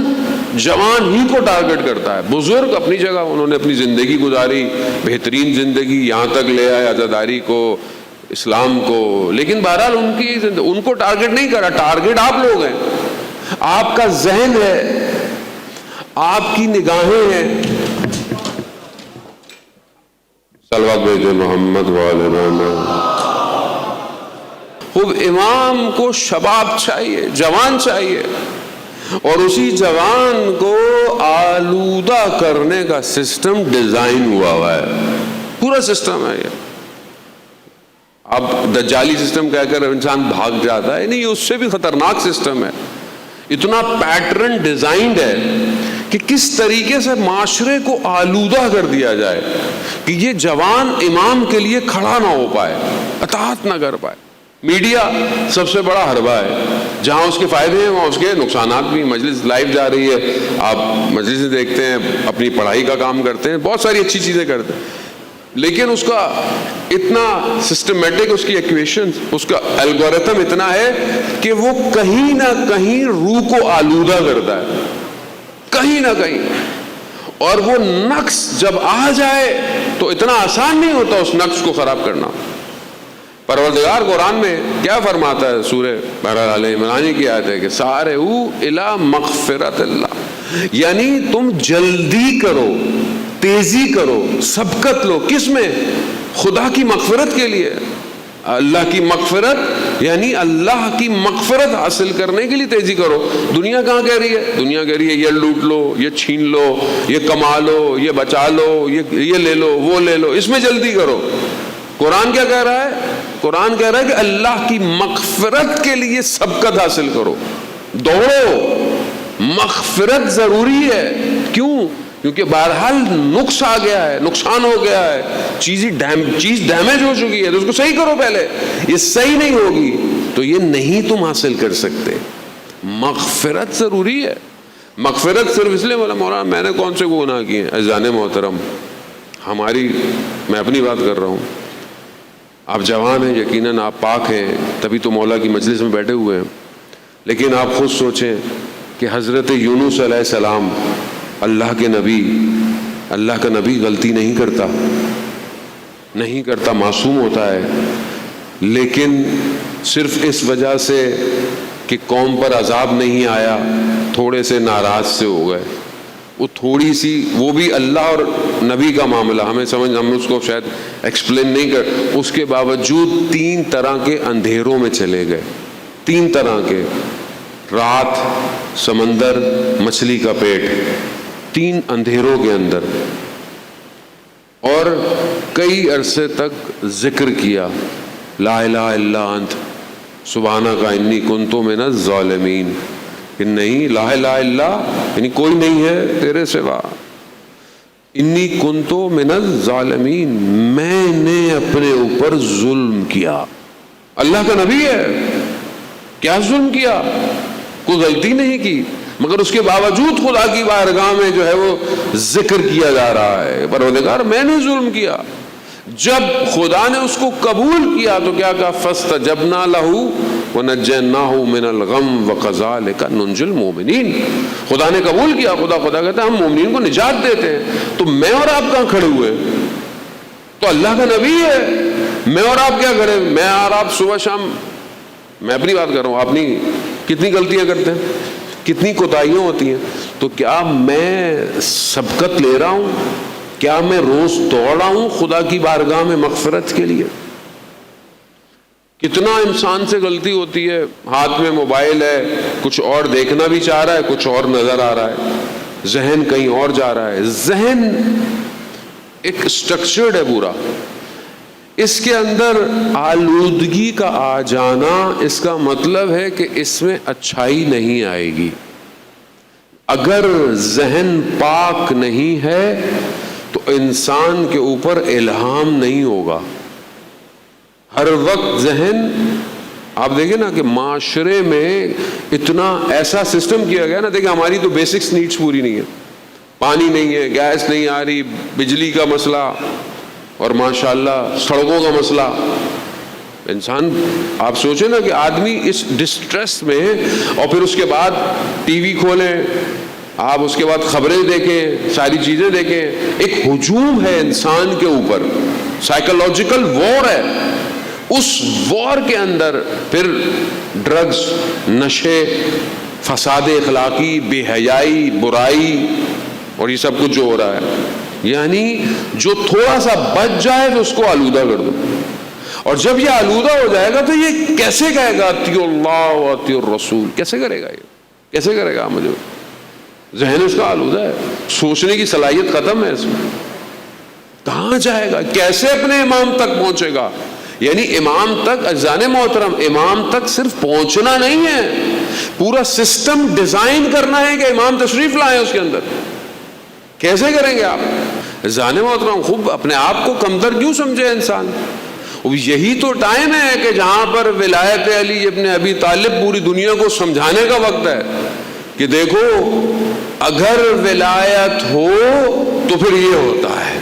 جوان ہی کو ٹارگٹ کرتا ہے. بزرگ اپنی جگہ، انہوں نے اپنی زندگی گزاری، بہترین زندگی، یہاں تک لے آئے عزاداری کو، اسلام کو، لیکن بہرحال ان کو ٹارگٹ نہیں کرا. ٹارگٹ آپ لوگ ہیں، آپ کا ذہن ہے، آپ کی نگاہیں ہیں. صلوات بھیجے محمد والے محمد. خوب امام کو شباب چاہیے، جوان چاہیے، اور اسی جوان کو آلودہ کرنے کا سسٹم ڈیزائن ہوا ہے. پورا سسٹم ہے یہ. اب دجالی سسٹم کہہ کر انسان بھاگ جاتا ہے، نہیں، اس سے بھی خطرناک سسٹم ہے. اتنا پیٹرن ڈیزائنڈ ہے کہ کس طریقے سے معاشرے کو آلودہ کر دیا جائے کہ یہ جوان امام کے لیے کھڑا نہ ہو پائے، اطاعت نہ کر پائے. میڈیا سب سے بڑا حربہ ہے، جہاں اس کے فائدے ہیں وہاں اس کے نقصانات بھی۔ مجلس لائیو جا رہی ہے، آپ مجلس دیکھتے ہیں، اپنی پڑھائی کا کام کرتے ہیں، بہت ساری اچھی چیزیں کرتے ہیں، لیکن اس کا اتنا سسٹمیٹک، اس کی ایکویشن، اس کا الگورتھم اتنا ہے کہ وہ کہیں نہ کہیں روح کو آلودہ کرتا ہے، کہیں نہ کہیں، اور وہ نقص جب آ جائے تو اتنا آسان نہیں ہوتا اس نقص کو خراب کرنا۔ پروردگار قرآن میں کیا فرماتا ہے؟ سورہ بہرحال عمران کی آیت ہے کہ سارعوا الی مغفرت اللہ، یعنی تم جلدی کرو، تیزی کرو، سبقت لو، کس میں؟ خدا کی مغفرت کے لیے۔ اللہ کی مغفرت یعنی اللہ کی مغفرت حاصل کرنے کے لیے تیزی کرو۔ دنیا کہاں کہہ رہی ہے؟ دنیا کہہ رہی ہے یہ لوٹ لو، یہ چھین لو، یہ کما لو، یہ بچا لو، یہ لے لو، وہ لے لو، اس میں جلدی کرو۔ قرآن کیا کہہ رہا ہے؟ قرآن کہہ رہا ہے کہ اللہ کی مغفرت کے لیے سبقت حاصل کرو، دوڑو، مغفرت ضروری ہے۔ کیوں؟ کیونکہ بہرحال نقص آ گیا ہے، نقصان ہو گیا ہے، چیز ڈیمیج ہو چکی ہے، تو اس کو صحیح کرو پہلے۔ یہ صحیح نہیں ہوگی تو یہ نہیں تم حاصل کر سکتے۔ مغفرت ضروری ہے۔ مغفرت صرف اس لیے بولا مولانا میں نے کون سے گناہ کیے ہیں؟ عزیزان محترم، میں اپنی بات کر رہا ہوں، آپ جوان ہیں، یقیناً آپ پاک ہیں، تبھی تو مولا کی مجلس میں بیٹھے ہوئے ہیں، لیکن آپ خود سوچیں کہ حضرت یونس علیہ السلام، اللہ کا نبی غلطی نہیں کرتا، معصوم ہوتا ہے، لیکن صرف اس وجہ سے کہ قوم پر عذاب نہیں آیا، تھوڑے سے ناراض سے ہو گئے۔ وہ تھوڑی سی، وہ بھی اللہ اور نبی کا معاملہ ہم اس کو شاید ایکسپلین نہیں کر، اس کے باوجود 3 طرح کے اندھیروں میں چلے گئے، 3 طرح کے، رات، سمندر، مچھلی کا پیٹ، 3 اندھیروں کے اندر، اور کئی عرصے تک ذکر کیا، لا الہ الا انت سبحانک انی کنت من الظالمین، کہ نہیں، لا الہ الا یعنی کوئی نہیں ہے تیرے سوا، انی کنت من الظالمین، میں نے اپنے اوپر ظلم کیا۔ اللہ کا نبی ہے، کیا ظلم کیا؟ کوئی غلطی نہیں کی، مگر اس کے باوجود خدا کی بارگاہ میں جو ہے وہ ذکر کیا جا رہا ہے، پروردگار میں نے ظلم کیا۔ جب خدا نے اس کو قبول کیا تو کیا کہا؟ فاستجبنا له ونجيناه من الغم وكذلك ننجي المؤمنین۔ خدا نے قبول کیا، خدا کہتا ہے ہم مومنین کو نجات دیتے ہیں۔ تو میں اور آپ کہاں کھڑے ہوئے؟ تو اللہ کا نبی ہے، میں اور آپ کیا کریں؟ میں اور آپ صبح شام، میں اپنی بات کر رہا ہوں، آپ نہیں، کتنی غلطیاں کرتے ہیں، کتنی کوتاہیاں ہوتی ہیں، تو کیا میں سبقت لے رہا ہوں؟ کیا میں روز دوڑ رہا ہوں خدا کی بارگاہ میں مغفرت کے لیے؟ کتنا انسان سے غلطی ہوتی ہے، ہاتھ میں موبائل ہے، کچھ اور دیکھنا بھی چاہ رہا ہے، کچھ اور نظر آ رہا ہے، ذہن کہیں اور جا رہا ہے۔ ذہن ایک سٹرکچرڈ ہے پورا، اس کے اندر آلودگی کا آ جانا، اس کا مطلب ہے کہ اس میں اچھائی نہیں آئے گی۔ اگر ذہن پاک نہیں ہے تو انسان کے اوپر الہام نہیں ہوگا۔ ہر وقت ذہن، آپ دیکھیں نا کہ معاشرے میں اتنا ایسا سسٹم کیا گیا نا، دیکھیں ہماری تو بیسکس نیڈس پوری نہیں ہے، پانی نہیں ہے، گیس نہیں آ رہی، بجلی کا مسئلہ، اور ماشاءاللہ سڑکوں کا مسئلہ۔ انسان، آپ سوچیں نا کہ آدمی اس ڈسٹریس میں، اور پھر اس کے بعد ٹی وی کھولیں، آپ اس کے بعد خبریں دیکھیں، ساری چیزیں دیکھیں، ایک ہجوم ہے انسان کے اوپر، سائیکولوجیکل وار ہے۔ اس وار کے اندر پھر ڈرگز، نشے، فساد اخلاقی، بے حیائی، برائی، اور یہ سب کچھ جو ہو رہا ہے، یعنی جو تھوڑا سا بچ جائے تو اس کو آلودہ کر دو، اور جب یہ آلودہ ہو جائے گا تو یہ کیسے کہے گا اطیعوا اللہ و اطیعوا الرسول؟ کیسے کرے گا؟ یہ کیسے کرے گا؟ مجھے ذہن اس کا آلودہ ہے، سوچنے کی صلاحیت ختم ہے اس میں، کہاں جائے گا؟ کیسے اپنے امام تک پہنچے گا؟ یعنی امام تک، اذان محترم، امام تک صرف پہنچنا نہیں ہے، پورا سسٹم ڈیزائن کرنا ہے کہ امام تشریف لائیں اس کے اندر۔ کیسے کریں گے آپ؟ اذان محترم، خوب اپنے آپ کو کمتر کیوں سمجھے انسان؟ یہی تو ٹائم ہے کہ جہاں پر ولایت علی ابن ابی طالب پوری دنیا کو سمجھانے کا وقت ہے کہ دیکھو اگر ولایت ہو تو پھر یہ ہوتا ہے.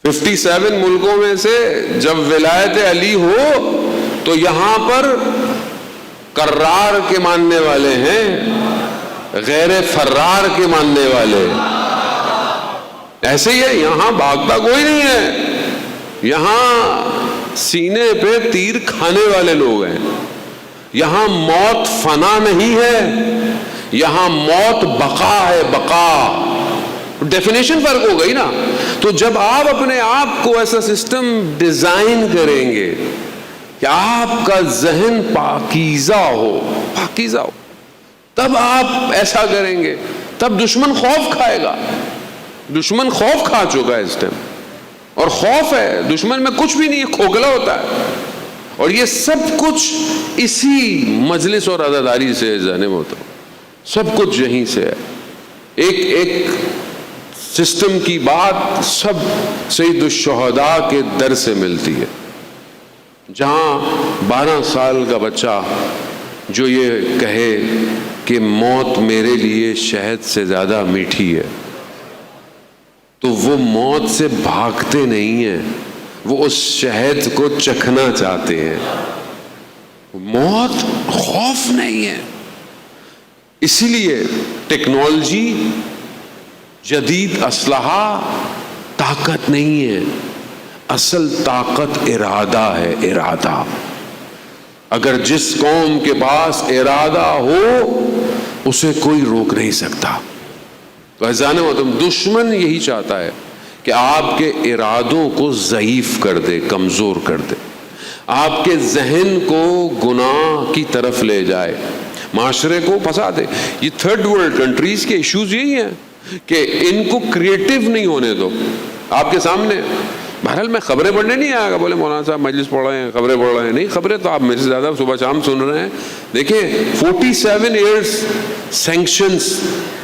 57 ملکوں میں سے جب ولایت علی ہو تو یہاں پر کرار کے ماننے والے ہیں، غیر فرار کے ماننے والے. ایسے ہی ہے، یہاں بھاگتا کوئی نہیں ہے، یہاں سینے پہ تیر کھانے والے لوگ ہیں. یہاں موت فنا نہیں ہے، یہاں موت بقا ہے، بقا. ڈیفینیشن فرق ہو گئی نا. تو جب آپ اپنے آپ کو ایسا سسٹم ڈیزائن کریں گے کہ آپ کا ذہن پاکیزہ ہو، تب آپ ایسا کریں گے، تب دشمن خوف کھائے گا. دشمن خوف کھا چکا ہے اس ٹائم، اور خوف ہے دشمن میں کچھ بھی نہیں ہے، کھوکھلا ہوتا ہے. اور یہ سب کچھ اسی مجلس اور عزاداری سے جانے میں ہوتا ہے، سب کچھ یہیں سے ہے. ایک سسٹم کی بات سب سید الشہداء کے در سے ملتی ہے، جہاں 12 سال کا بچہ جو یہ کہے کہ موت میرے لیے شہد سے زیادہ میٹھی ہے، تو وہ موت سے بھاگتے نہیں ہیں، وہ اس شہد کو چکھنا چاہتے ہیں. موت خوف نہیں ہے. اسی لیے ٹیکنالوجی، جدید اسلحہ طاقت نہیں ہے، اصل طاقت ارادہ ہے. ارادہ، اگر جس قوم کے پاس ارادہ ہو اسے کوئی روک نہیں سکتا. تو عزیزان محترم، دشمن یہی چاہتا ہے کہ آپ کے ارادوں کو ضعیف کر دے، کمزور کر دے، آپ کے ذہن کو گناہ کی طرف لے جائے، معاشرے کو پھنسا دے. یہ تھرڈ ورلڈ کنٹریز کے ایشوز یہی ہیں کہ ان کو کریٹو نہیں ہونے دو. آپ کے سامنے بہرحال میں خبریں پڑھنے نہیں آیا گا، بولے مولانا صاحب مجلس پڑھ رہے ہیں، خبریں پڑھ رہے ہیں. نہیں، خبریں تو آپ میرے سے زیادہ صبح شام سن رہے ہیں. دیکھیں 47 ایئرز سینکشنز،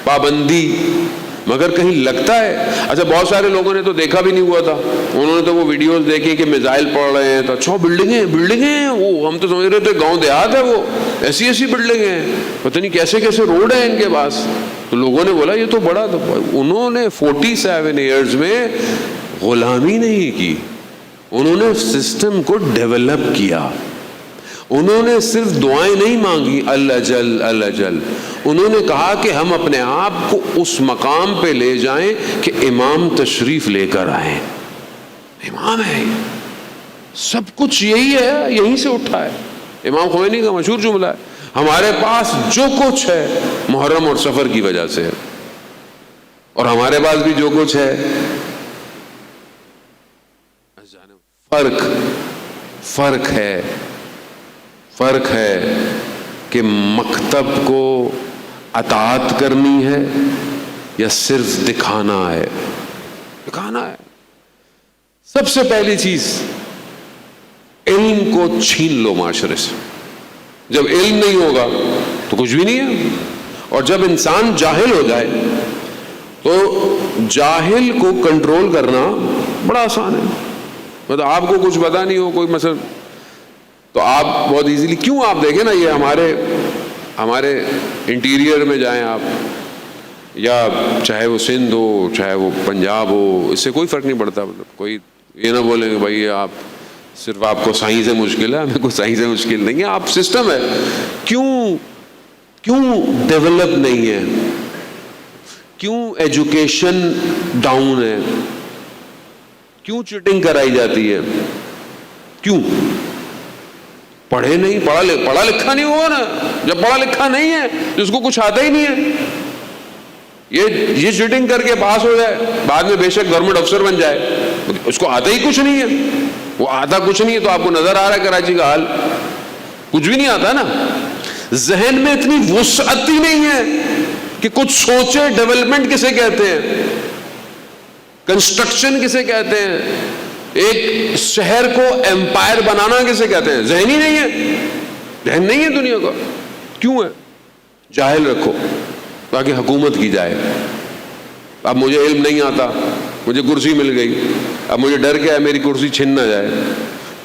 پابندی، مگر کہیں لگتا ہے. اچھا، بہت سارے لوگوں نے تو دیکھا بھی نہیں ہوا تھا، انہوں نے تو وہ ویڈیوز دیکھی کہ میزائل پڑ رہے ہیں، تو اچھا بلڈنگیں وہ ہم تو سمجھ رہے تھے گاؤں دیہات ہے، وہ ایسی بلڈنگیں ہیں، پتہ نہیں کیسے روڈ ہیں ان کے پاس. تو لوگوں نے بولا یہ تو بڑا تھا. انہوں نے 47 ایئرز میں غلامی نہیں کی، انہوں نے سسٹم کو ڈیولپ کیا. انہوں نے صرف دعائیں نہیں مانگی اللہ جل، انہوں نے کہا کہ ہم اپنے آپ کو اس مقام پہ لے جائیں کہ امام تشریف لے کر آئیں. امام ہے، سب کچھ یہی ہے، یہیں سے اٹھا ہے. امام خمینی کا مشہور جملہ ہے، ہمارے پاس جو کچھ ہے محرم اور سفر کی وجہ سے ہے، اور ہمارے پاس بھی جو کچھ ہے. فرق ہے کہ مکتب کو اطاعت کرنی ہے یا صرف دکھانا ہے. سب سے پہلی چیز علم کو چھین لو معاشرے سے. جب علم نہیں ہوگا تو کچھ بھی نہیں ہے. اور جب انسان جاہل ہو جائے تو جاہل کو کنٹرول کرنا بڑا آسان ہے. مطلب آپ کو کچھ پتا نہیں ہو کوئی مسئلہ تو آپ بہت ایزیلی، کیوں آپ دیکھیں نا، یہ ہمارے انٹیریئر میں جائیں آپ، یا چاہے وہ سندھ ہو چاہے وہ پنجاب ہو، اس سے کوئی فرق نہیں پڑتا. مطلب کوئی یہ نہ بولیں کہ بھائی آپ صرف آپ کو سائنس سے مشکل ہے، ہمیں کوئی سائنس سے مشکل نہیں ہے. آپ سسٹم ہے. کیوں ڈیولپ نہیں ہے؟ کیوں ایجوکیشن ڈاؤن ہے؟ کیوں چیٹنگ کرائی جاتی ہے؟ کیوں؟ پڑھا لکھا نہیں ہوا نا. جب پڑھا لکھا نہیں ہے جس کو کچھ آتا ہی نہیں ہے، یہ چیٹنگ کر کے پاس ہو جائے، بعد میں بے شک گورنمنٹ افسر بن جائے، اس کو آتا ہی کچھ نہیں ہے. وہ آتا کچھ نہیں ہے تو آپ کو نظر آ رہا ہے کراچی کا حال، کچھ بھی نہیں آتا نا. ذہن میں اتنی وسعت ہی نہیں ہے کہ کچھ سوچے. ڈیولپمنٹ کسے کہتے ہیں؟ کنسٹرکشن کسے کہتے ہیں؟ ایک شہر کو ایمپائر بنانا کسے کہتے ہیں؟ ذہن ہی نہیں ہے. ذہن نہیں ہے دنیا کا. کیوں ہے؟ جاہل رکھو تاکہ حکومت کی جائے. اب مجھے علم نہیں آتا، مجھے کرسی مل گئی، اب مجھے ڈر کیا ہے میری کرسی چھن نہ جائے،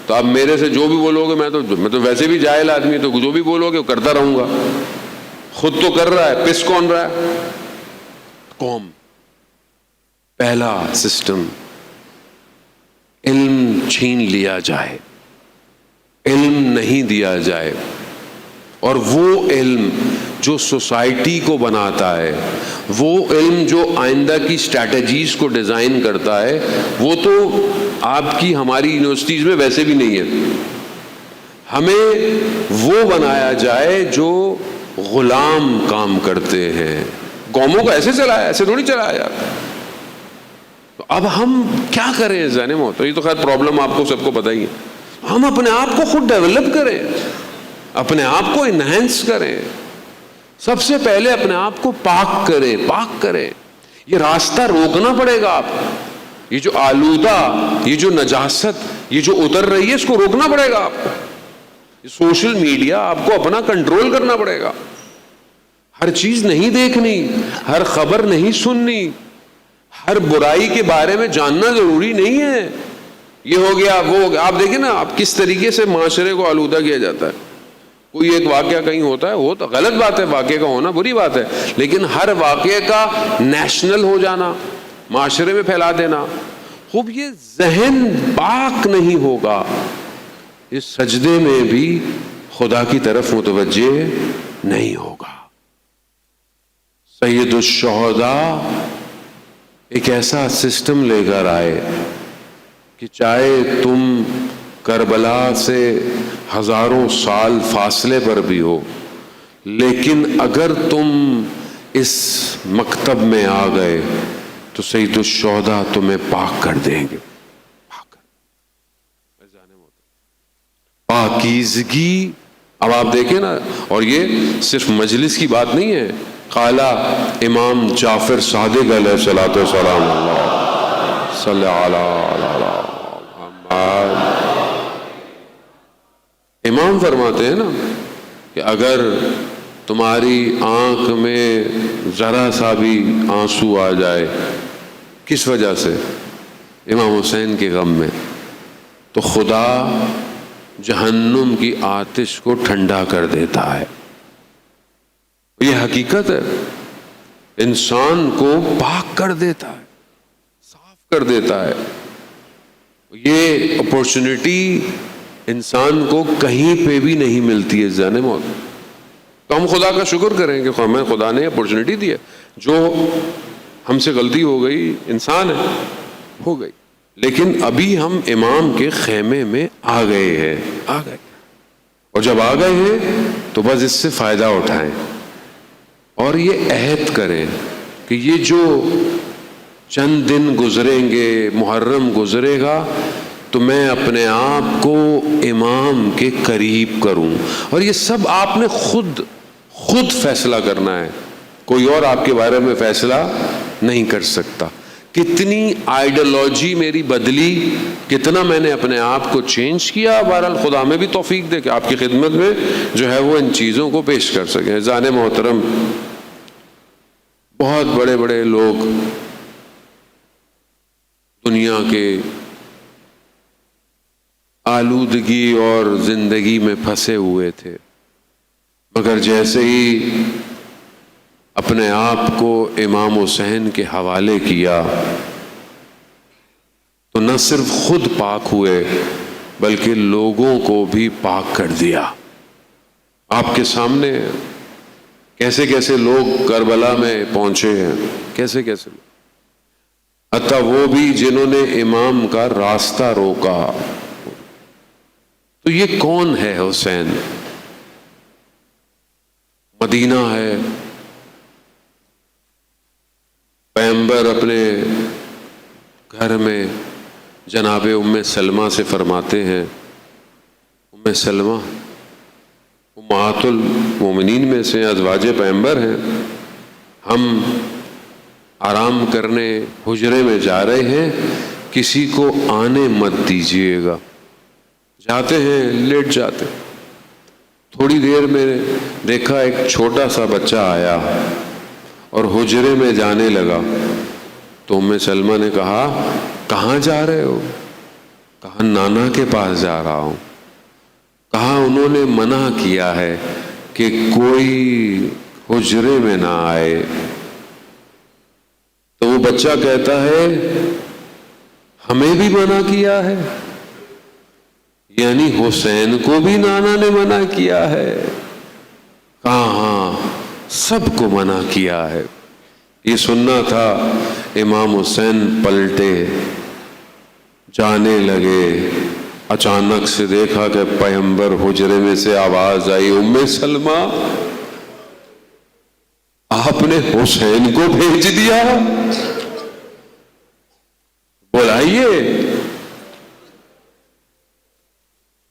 تو اب میرے سے جو بھی بولو گے، میں تو ویسے بھی جاہل آدمی، تو جو بھی بولو گے وہ کرتا رہوں گا. خود تو کر رہا ہے، پس کون رہا ہے؟ قوم. پہلا سسٹم، علم چھین لیا جائے، علم نہیں دیا جائے، اور وہ علم جو سوسائٹی کو بناتا ہے، وہ علم جو آئندہ کی اسٹریٹجیز کو ڈیزائن کرتا ہے، وہ تو آپ کی ہماری یونیورسٹیز میں ویسے بھی نہیں ہے. ہمیں وہ بنایا جائے جو غلام کام کرتے ہیں. قوموں کو ایسے چلایا، ایسے تھوڑی چلایا جاتا. تو اب ہم کیا کریں ذہن میں ہوتا ہے، یہ تو خیر پرابلم آپ کو سب کو پتہ ہی ہے. ہم اپنے آپ کو خود ڈیولپ کریں، اپنے آپ کو انہینس کریں. سب سے پہلے اپنے آپ کو پاک کریں. یہ راستہ روکنا پڑے گا آپ کو. یہ جو آلودہ، یہ جو نجاست، یہ جو اتر رہی ہے، اس کو روکنا پڑے گا آپ کو. سوشل میڈیا آپ کو اپنا کنٹرول کرنا پڑے گا. ہر چیز نہیں دیکھنی، ہر خبر نہیں سننی، ہر برائی کے بارے میں جاننا ضروری نہیں ہے. یہ ہو گیا، وہ ہو گیا. آپ دیکھیں نا آپ کس طریقے سے معاشرے کو آلودہ کیا جاتا ہے. کوئی ایک واقعہ کہیں ہوتا ہے، وہ تو غلط بات ہے، واقعے کا ہونا بری بات ہے، لیکن ہر واقعے کا نیشنل ہو جانا، معاشرے میں پھیلا دینا، خوب یہ ذہن پاک نہیں ہوگا، اس سجدے میں بھی خدا کی طرف متوجہ نہیں ہوگا. سید الشہداء ایک ایسا سسٹم لے کر آئے کہ چاہے تم کربلا سے ہزاروں سال فاصلے پر بھی ہو، لیکن اگر تم اس مکتب میں آ گئے تو سید الشہداء تمہیں پاک کر دیں گے. پاکیزگی. اب آپ دیکھیں نا، اور یہ صرف مجلس کی بات نہیں ہے. قالا امام جعفر صادق علیہ الصلوۃ والسلام، اللہ صلی علی محمد. امام فرماتے ہیں نا کہ اگر تمہاری آنکھ میں ذرا سا بھی آنسو آ جائے، کس وجہ سے؟ امام حسین کے غم میں، تو خدا جہنم کی آتش کو ٹھنڈا کر دیتا ہے. یہ حقیقت ہے. انسان کو پاک کر دیتا ہے، صاف کر دیتا ہے. یہ اپورچونٹی انسان کو کہیں پہ بھی نہیں ملتی ہے ذہن موت. تو ہم خدا کا شکر کریں کہ ہمیں خدا نے اپورچونٹی دی ہے. جو ہم سے غلطی ہو گئی، انسان ہے، ہو گئی، لیکن ابھی ہم امام کے خیمے میں آ گئے. اور جب آ گئے ہیں تو بس اس سے فائدہ اٹھائیں اور یہ عہد کریں کہ یہ جو چند دن گزریں گے، محرم گزرے گا، تو میں اپنے آپ کو امام کے قریب کروں. اور یہ سب آپ نے خود فیصلہ کرنا ہے، کوئی اور آپ کے بارے میں فیصلہ نہیں کر سکتا. کتنی آئیڈیالوجی میری بدلی، کتنا میں نے اپنے آپ کو چینج کیا. بہرحال خدا میں بھی توفیق دے کہ آپ کی خدمت میں جو ہے وہ ان چیزوں کو پیش کر سکیں. ذہن محترم، بہت بڑے بڑے لوگ دنیا کے آلودگی اور زندگی میں پھنسے ہوئے تھے، مگر جیسے ہی اپنے آپ کو امام حسین کے حوالے کیا تو نہ صرف خود پاک ہوئے بلکہ لوگوں کو بھی پاک کر دیا. آپ کے سامنے کیسے کیسے لوگ کربلا میں پہنچے ہیں، کیسے کیسے لوگ، حتیٰ وہ بھی جنہوں نے امام کا راستہ روکا. تو یہ کون ہے حسین؟ مدینہ ہے. پیغمبر اپنے گھر میں جناب ام سلمہ سے فرماتے ہیں، ام سلمہ امہات المومنین میں سے ازواج پیغمبر ہیں، ہم آرام کرنے حجرے میں جا رہے ہیں، کسی کو آنے مت دیجیے گا. جاتے ہیں، لیٹ جاتے. تھوڑی دیر میں دیکھا ایک چھوٹا سا بچہ آیا اور حجرے میں جانے لگا. تو ام سلمہ نے کہا کہاں جا رہے ہو؟ کہا نانا کے پاس جا رہا ہوں۔ کہا انہوں نے منع کیا ہے کہ کوئی حجرے میں نہ آئے۔ تو وہ بچہ کہتا ہے ہمیں بھی منع کیا ہے، یعنی حسین کو بھی نانا نے منع کیا ہے؟ کہا ہاں سب کو منع کیا ہے۔ یہ سننا تھا۔ امام حسین پلٹے، جانے لگے، اچانک سے دیکھا کہ پیغمبر حجرے میں سے آواز آئی، ام سلمہ آپ نے حسین کو بھیج دیا، بلائیے۔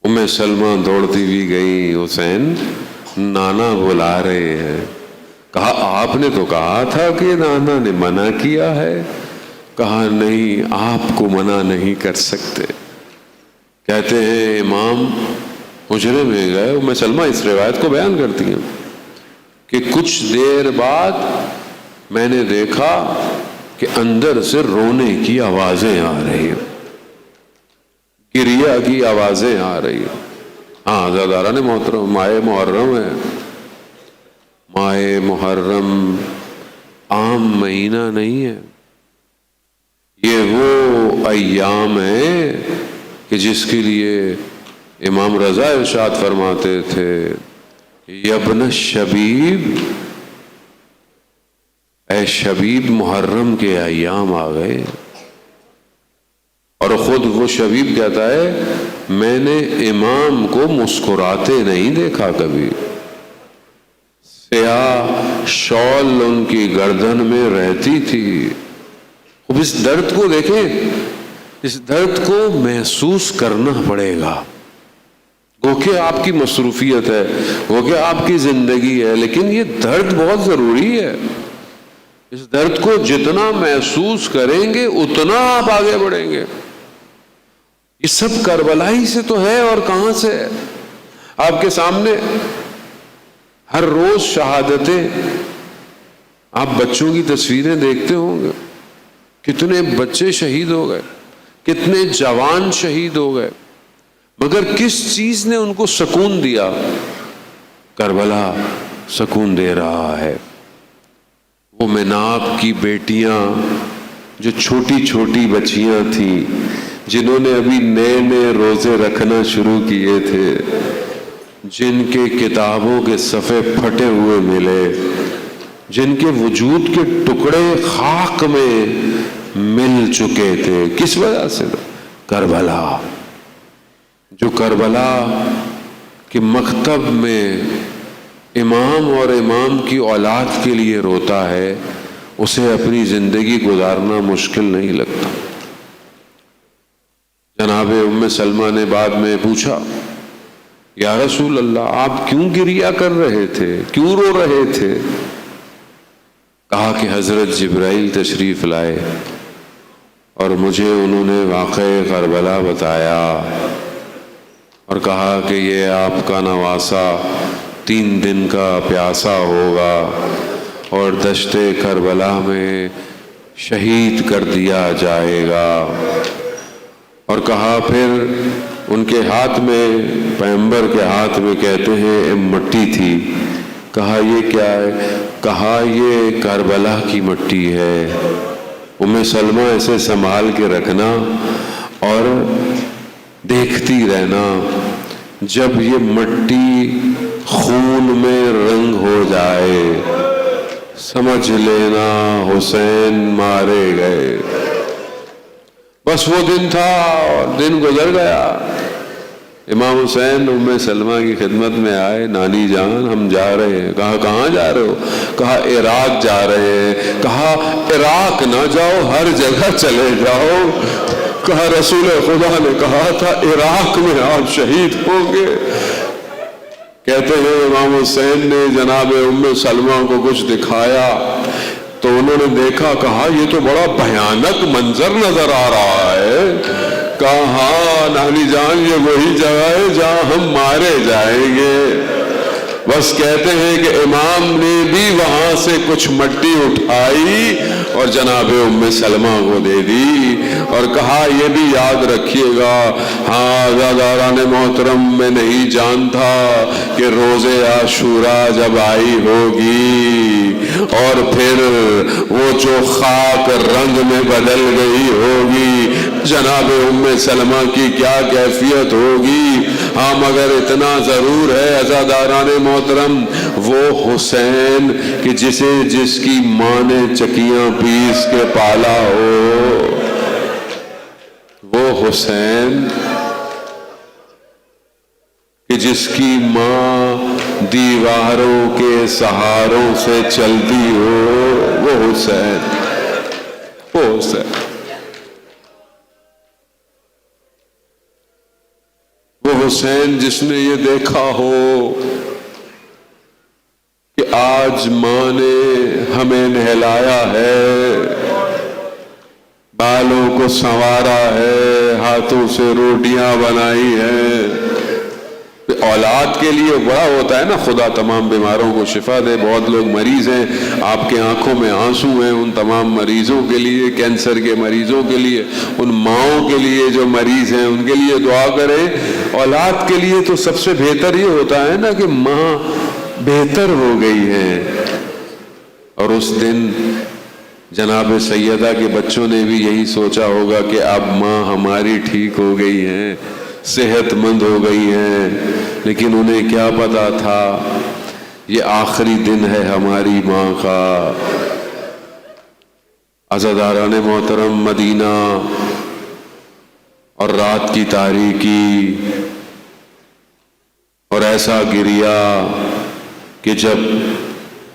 ام سلمہ دوڑتی بھی گئی، حسین نانا بلا رہے ہیں۔ کہا آپ نے تو کہا تھا کہ نانا نے منع کیا ہے۔ کہا نہیں، آپ کو منع نہیں کر سکتے۔ کہتے ہیں امام حجرے میں گئے، ام سلمہ اس روایت کو بیان کرتی ہیں کہ کچھ دیر بعد میں نے دیکھا کہ اندر سے رونے کی آوازیں آ رہی ہیں، گریہ کی آوازیں آ رہی ہیں۔ ہاں عزاداران محترم، ماہ محرم ہے۔ ماہ محرم عام مہینہ نہیں ہے، یہ وہ ایام ہیں کہ جس کے لیے امام رضا ارشاد فرماتے تھے یبن شبیب، اے شبیب محرم کے ایام آ گئے۔ اور خود وہ شبیب کہتا ہے میں نے امام کو مسکراتے نہیں دیکھا کبھی۔ سیاہ شال ان کی گردن میں رہتی تھی۔ اب اس درد کو دیکھیں، اس درد کو محسوس کرنا پڑے گا۔ وہ کہ آپ کی مصروفیت ہے، وہ کہ آپ کی زندگی ہے، لیکن یہ درد بہت ضروری ہے۔ اس درد کو جتنا محسوس کریں گے اتنا آپ آگے بڑھیں گے۔ یہ سب کربلا ہی سے تو ہے، اور کہاں سے ہے؟ آپ کے سامنے ہر روز شہادتیں، آپ بچوں کی تصویریں دیکھتے ہوں گے، کتنے بچے شہید ہو گئے، کتنے جوان شہید ہو گئے، مگر کس چیز نے ان کو سکون دیا؟ کربلا سکون دے رہا ہے۔ وہ میناب کی بیٹیاں جو چھوٹی چھوٹی بچیاں تھیں، جنہوں نے ابھی نئے نئے روزے رکھنا شروع کیے تھے، جن کے کتابوں کے صفحے پھٹے ہوئے ملے، جن کے وجود کے ٹکڑے خاک میں مل چکے تھے، کس وجہ سے؟ کربلا۔ جو کربلا کے مکتب میں امام اور امام کی اولاد کے لیے روتا ہے، اسے اپنی زندگی گزارنا مشکل نہیں لگتا۔ جناب ام سلمہ نے بعد میں پوچھا یا رسول اللہ آپ کیوں گریہ کر رہے تھے، کیوں رو رہے تھے؟ کہا کہ حضرت جبرائیل تشریف لائے اور مجھے انہوں نے واقعہ کربلا بتایا اور کہا کہ یہ آپ کا نواسہ 3 دن کا پیاسا ہوگا اور دشت کربلا میں شہید کر دیا جائے گا۔ اور کہا پھر ان کے ہاتھ میں، پیغمبر کے ہاتھ میں کہتے ہیں مٹی تھی۔ کہا یہ کیا ہے؟ کہا یہ کربلا کی مٹی ہے۔ ام سلمہ اسے سنبھال کے رکھنا اور دیکھتی رہنا، جب یہ مٹی خون میں رنگ ہو جائے سمجھ لینا حسین مارے گئے۔ بس وہ دن تھا اور دن گزر گیا۔ امام حسین ام سلمہ کی خدمت میں آئے، نانی جان ہم جا رہے ہیں۔ کہا کہاں جا رہے ہو؟ کہا عراق جا رہے ہیں۔ کہا عراق نہ جاؤ، ہر جگہ چلے جاؤ۔ کہا رسول خدا نے کہا تھا عراق میں آپ شہید ہوں گے۔ کہتے ہیں امام حسین نے جناب ام سلمہ کو کچھ دکھایا تو انہوں نے دیکھا، کہا یہ تو بڑا بھیانک منظر نظر آ رہا ہے۔ کہا ہاں نانی جان یہ وہی جگہ ہے جہاں ہم مارے جائیں گے۔ بس کہتے ہیں کہ امام نے بھی وہاں سے کچھ مٹی اٹھائی اور جناب ام سلمہ کو دے دی اور کہا یہ بھی یاد رکھیے گا، ہاں عزاداران محترم میں نہیں جانتا کہ روز عاشوراء جب آئی ہوگی اور پھر وہ جو خاک رنگ میں بدل گئی ہوگی جناب ام سلمہ کی کیا کیفیت ہوگی۔ ہاں مگر اتنا ضرور ہے عزاداران محترم، وہ حسین کہ جس کی ماں نے چکیاں پیس کے پالا ہو، وہ حسین کہ جس کی ماں دیواروں کے سہاروں سے چلتی ہو، وہ حسین، وہ حسین، وہ حسین جس نے یہ دیکھا ہو کہ آج ماں نے ہمیں نہلایا ہے، بالوں کو سنوارا ہے، ہاتھوں سے روٹیاں بنائی ہیں۔ اولاد کے لیے بڑا ہوتا ہے نا، خدا تمام بیماروں کو شفا دے۔ بہت لوگ مریض ہیں، آپ کے آنکھوں میں آنسو ہیں، ان تمام مریضوں کے لیے، کینسر کے مریضوں کے لیے، ان ماؤں کے لیے جو مریض ہیں ان کے لیے دعا کریں۔ اولاد کے لیے تو سب سے بہتر یہ ہوتا ہے نا کہ ماں بہتر ہو گئی ہے۔ اور اس دن جناب سیدہ کے بچوں نے بھی یہی سوچا ہوگا کہ اب ماں ہماری ٹھیک ہو گئی ہیں، صحت مند ہو گئی ہیں، لیکن انہیں کیا پتا تھا یہ آخری دن ہے ہماری ماں کا۔ عزاداران محترم، مدینہ اور رات کی تاریکی اور ایسا گریا کہ جب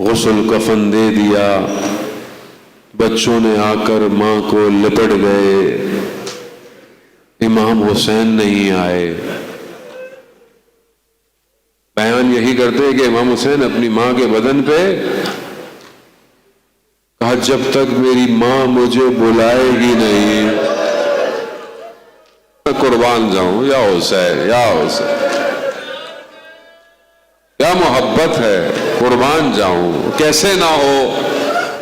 غسل کفن دے دیا بچوں نے آ کر ماں کو لپٹ گئے، امام حسین نہیں آئے۔ بیان یہی کرتے ہیں کہ امام حسین اپنی ماں کے بدن پہ کہا جب تک میری ماں مجھے بلائے گی نہیں میں قربان جاؤں۔ یا حسین، یا حسین، کیا محبت ہے، قربان جاؤں۔ کیسے نہ ہو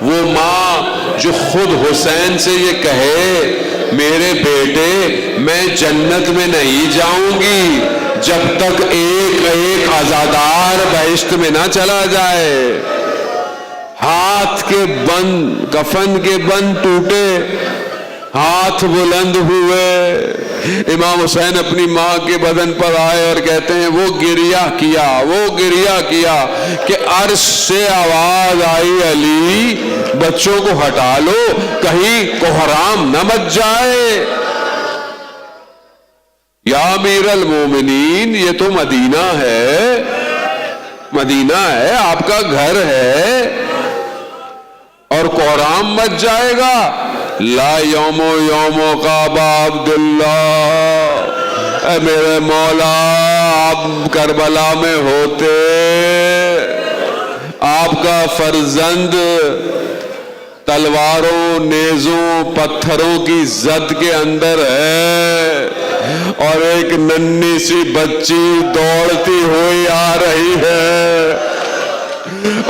وہ ماں جو خود حسین سے یہ کہے میرے بیٹے میں جنت میں نہیں جاؤں گی جب تک ایک ایک عزادار بہشت میں نہ چلا جائے۔ ہاتھ کے بند، کفن کے بند ٹوٹے، ہاتھ بلند ہوئے، امام حسین اپنی ماں کے بدن پر آئے اور کہتے ہیں وہ گریہ کیا کہ عرش سے آواز آئی علی بچوں کو ہٹا لو کہیں کوہرام نہ مچ جائے۔ یا امیر المومنین، یہ تو مدینہ ہے، مدینہ ہے، آپ کا گھر ہے اور کوہرام مچ جائے گا۔ لا یومو کا عبداللہ، اے میرے مولا آپ کربلا میں ہوتے، آپ کا فرزند تلواروں، نیزوں، پتھروں کی زد کے اندر ہے اور ایک ننھی سی بچی دوڑتی ہوئی آ رہی ہے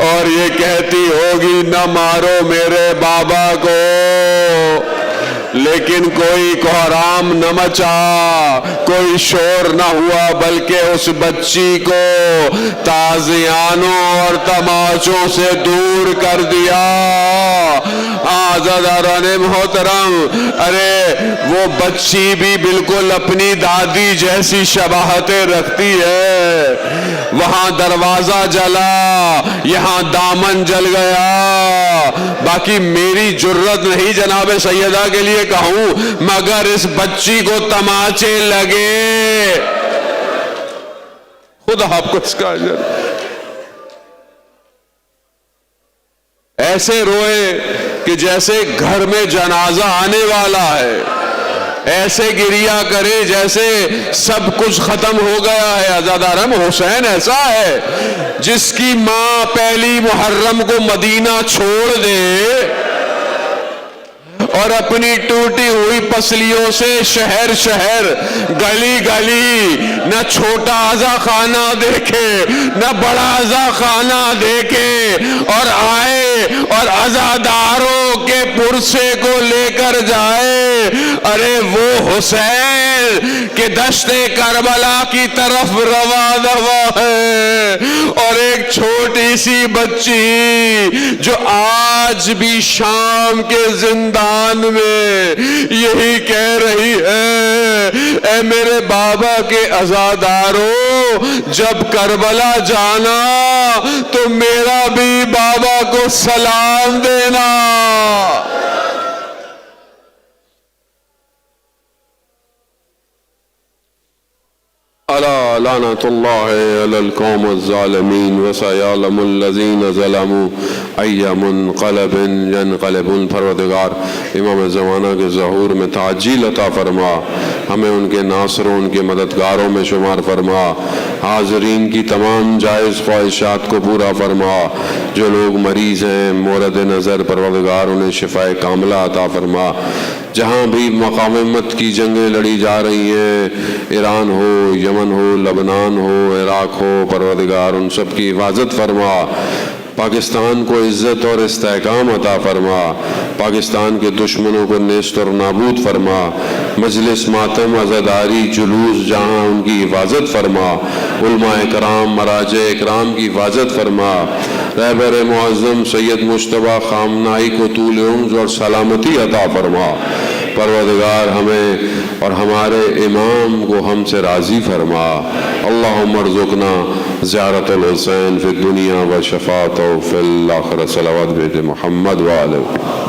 اور یہ کہتی ہوگی نہ مارو میرے بابا کو، لیکن کوئی کوہرام نہ مچا، کوئی شور نہ ہوا، بلکہ اس بچی کو تازیانوں اور تماشوں سے دور کر دیا۔ عزاداران محترم، ارے وہ بچی بھی بالکل اپنی دادی جیسی شباہتیں رکھتی ہے۔ وہاں دروازہ جلا، یہاں دامن جل گیا، باقی میری جرت نہیں جناب سیدہ کے لیے کہوں مگر اس بچی کو تماچے لگے، خدا آپ کو اس کا اجر۔ ایسے روئے کہ جیسے گھر میں جنازہ آنے والا ہے، ایسے گریا کرے جیسے سب کچھ ختم ہو گیا ہے۔ عزادارم حسین ایسا ہے جس کی ماں پہلی محرم کو مدینہ چھوڑ دے اور اپنی ٹوٹی ہوئی پسلیوں سے شہر شہر گلی گلی نہ چھوٹا عزا خانہ دیکھے نہ بڑا عزا خانہ دیکھے اور آئے اور عزاداروں کے پرسے کو لے کر جائے. ارے وہ حسین کہ دشت کربلا کی طرف رواں ہے اور ایک چھوٹی سی بچی جو آج بھی شام کے زندان میں یہی کہہ رہی ہے اے میرے بابا کے عزاداروں جب کربلا جانا تو میرا بھی بابا کو سلام دینا. الا لعنت اللہ علی القوم الظالمین وسیعلم الذین ظلموا ای منقلب ینقلبون. پروردگار امام زمانہ کے ظہور میں تعجیل عطا فرما, ہمیں ان کے ناصروں ان کے مددگاروں میں شمار فرما, حاضرین کی تمام جائز خواہشات کو پورا فرما, جو لوگ مریض ہیں مورد نظر پروردگار انہیں شفائے کاملہ عطا فرما. جہاں بھی مقاومت کی جنگیں لڑی جا رہی ہیں, ایران ہو, یمن ہو, لبنان ہو, عراق ہو, پروردگار ان سب کی حفاظت فرما. پاکستان کو عزت اور استحکام عطا فرما, پاکستان کے دشمنوں کو نیست اور نابود فرما. مجلس ماتم عزاداری جلوس جہاں ان کی حفاظت فرما, علماء اکرام مراجع اکرام کی حفاظت فرما. رہبر معظم سید مجتبیٰ خامنائی کو طول عمر اور سلامتی عطا فرما. پروردگار ہمیں اور ہمارے امام کو ہم سے راضی فرما. اللہم ارزقنا زیارت الحسین فی الدنیا و شفاعتہ فی الآخرہ. صلوات بھیجے محمد وآلہ.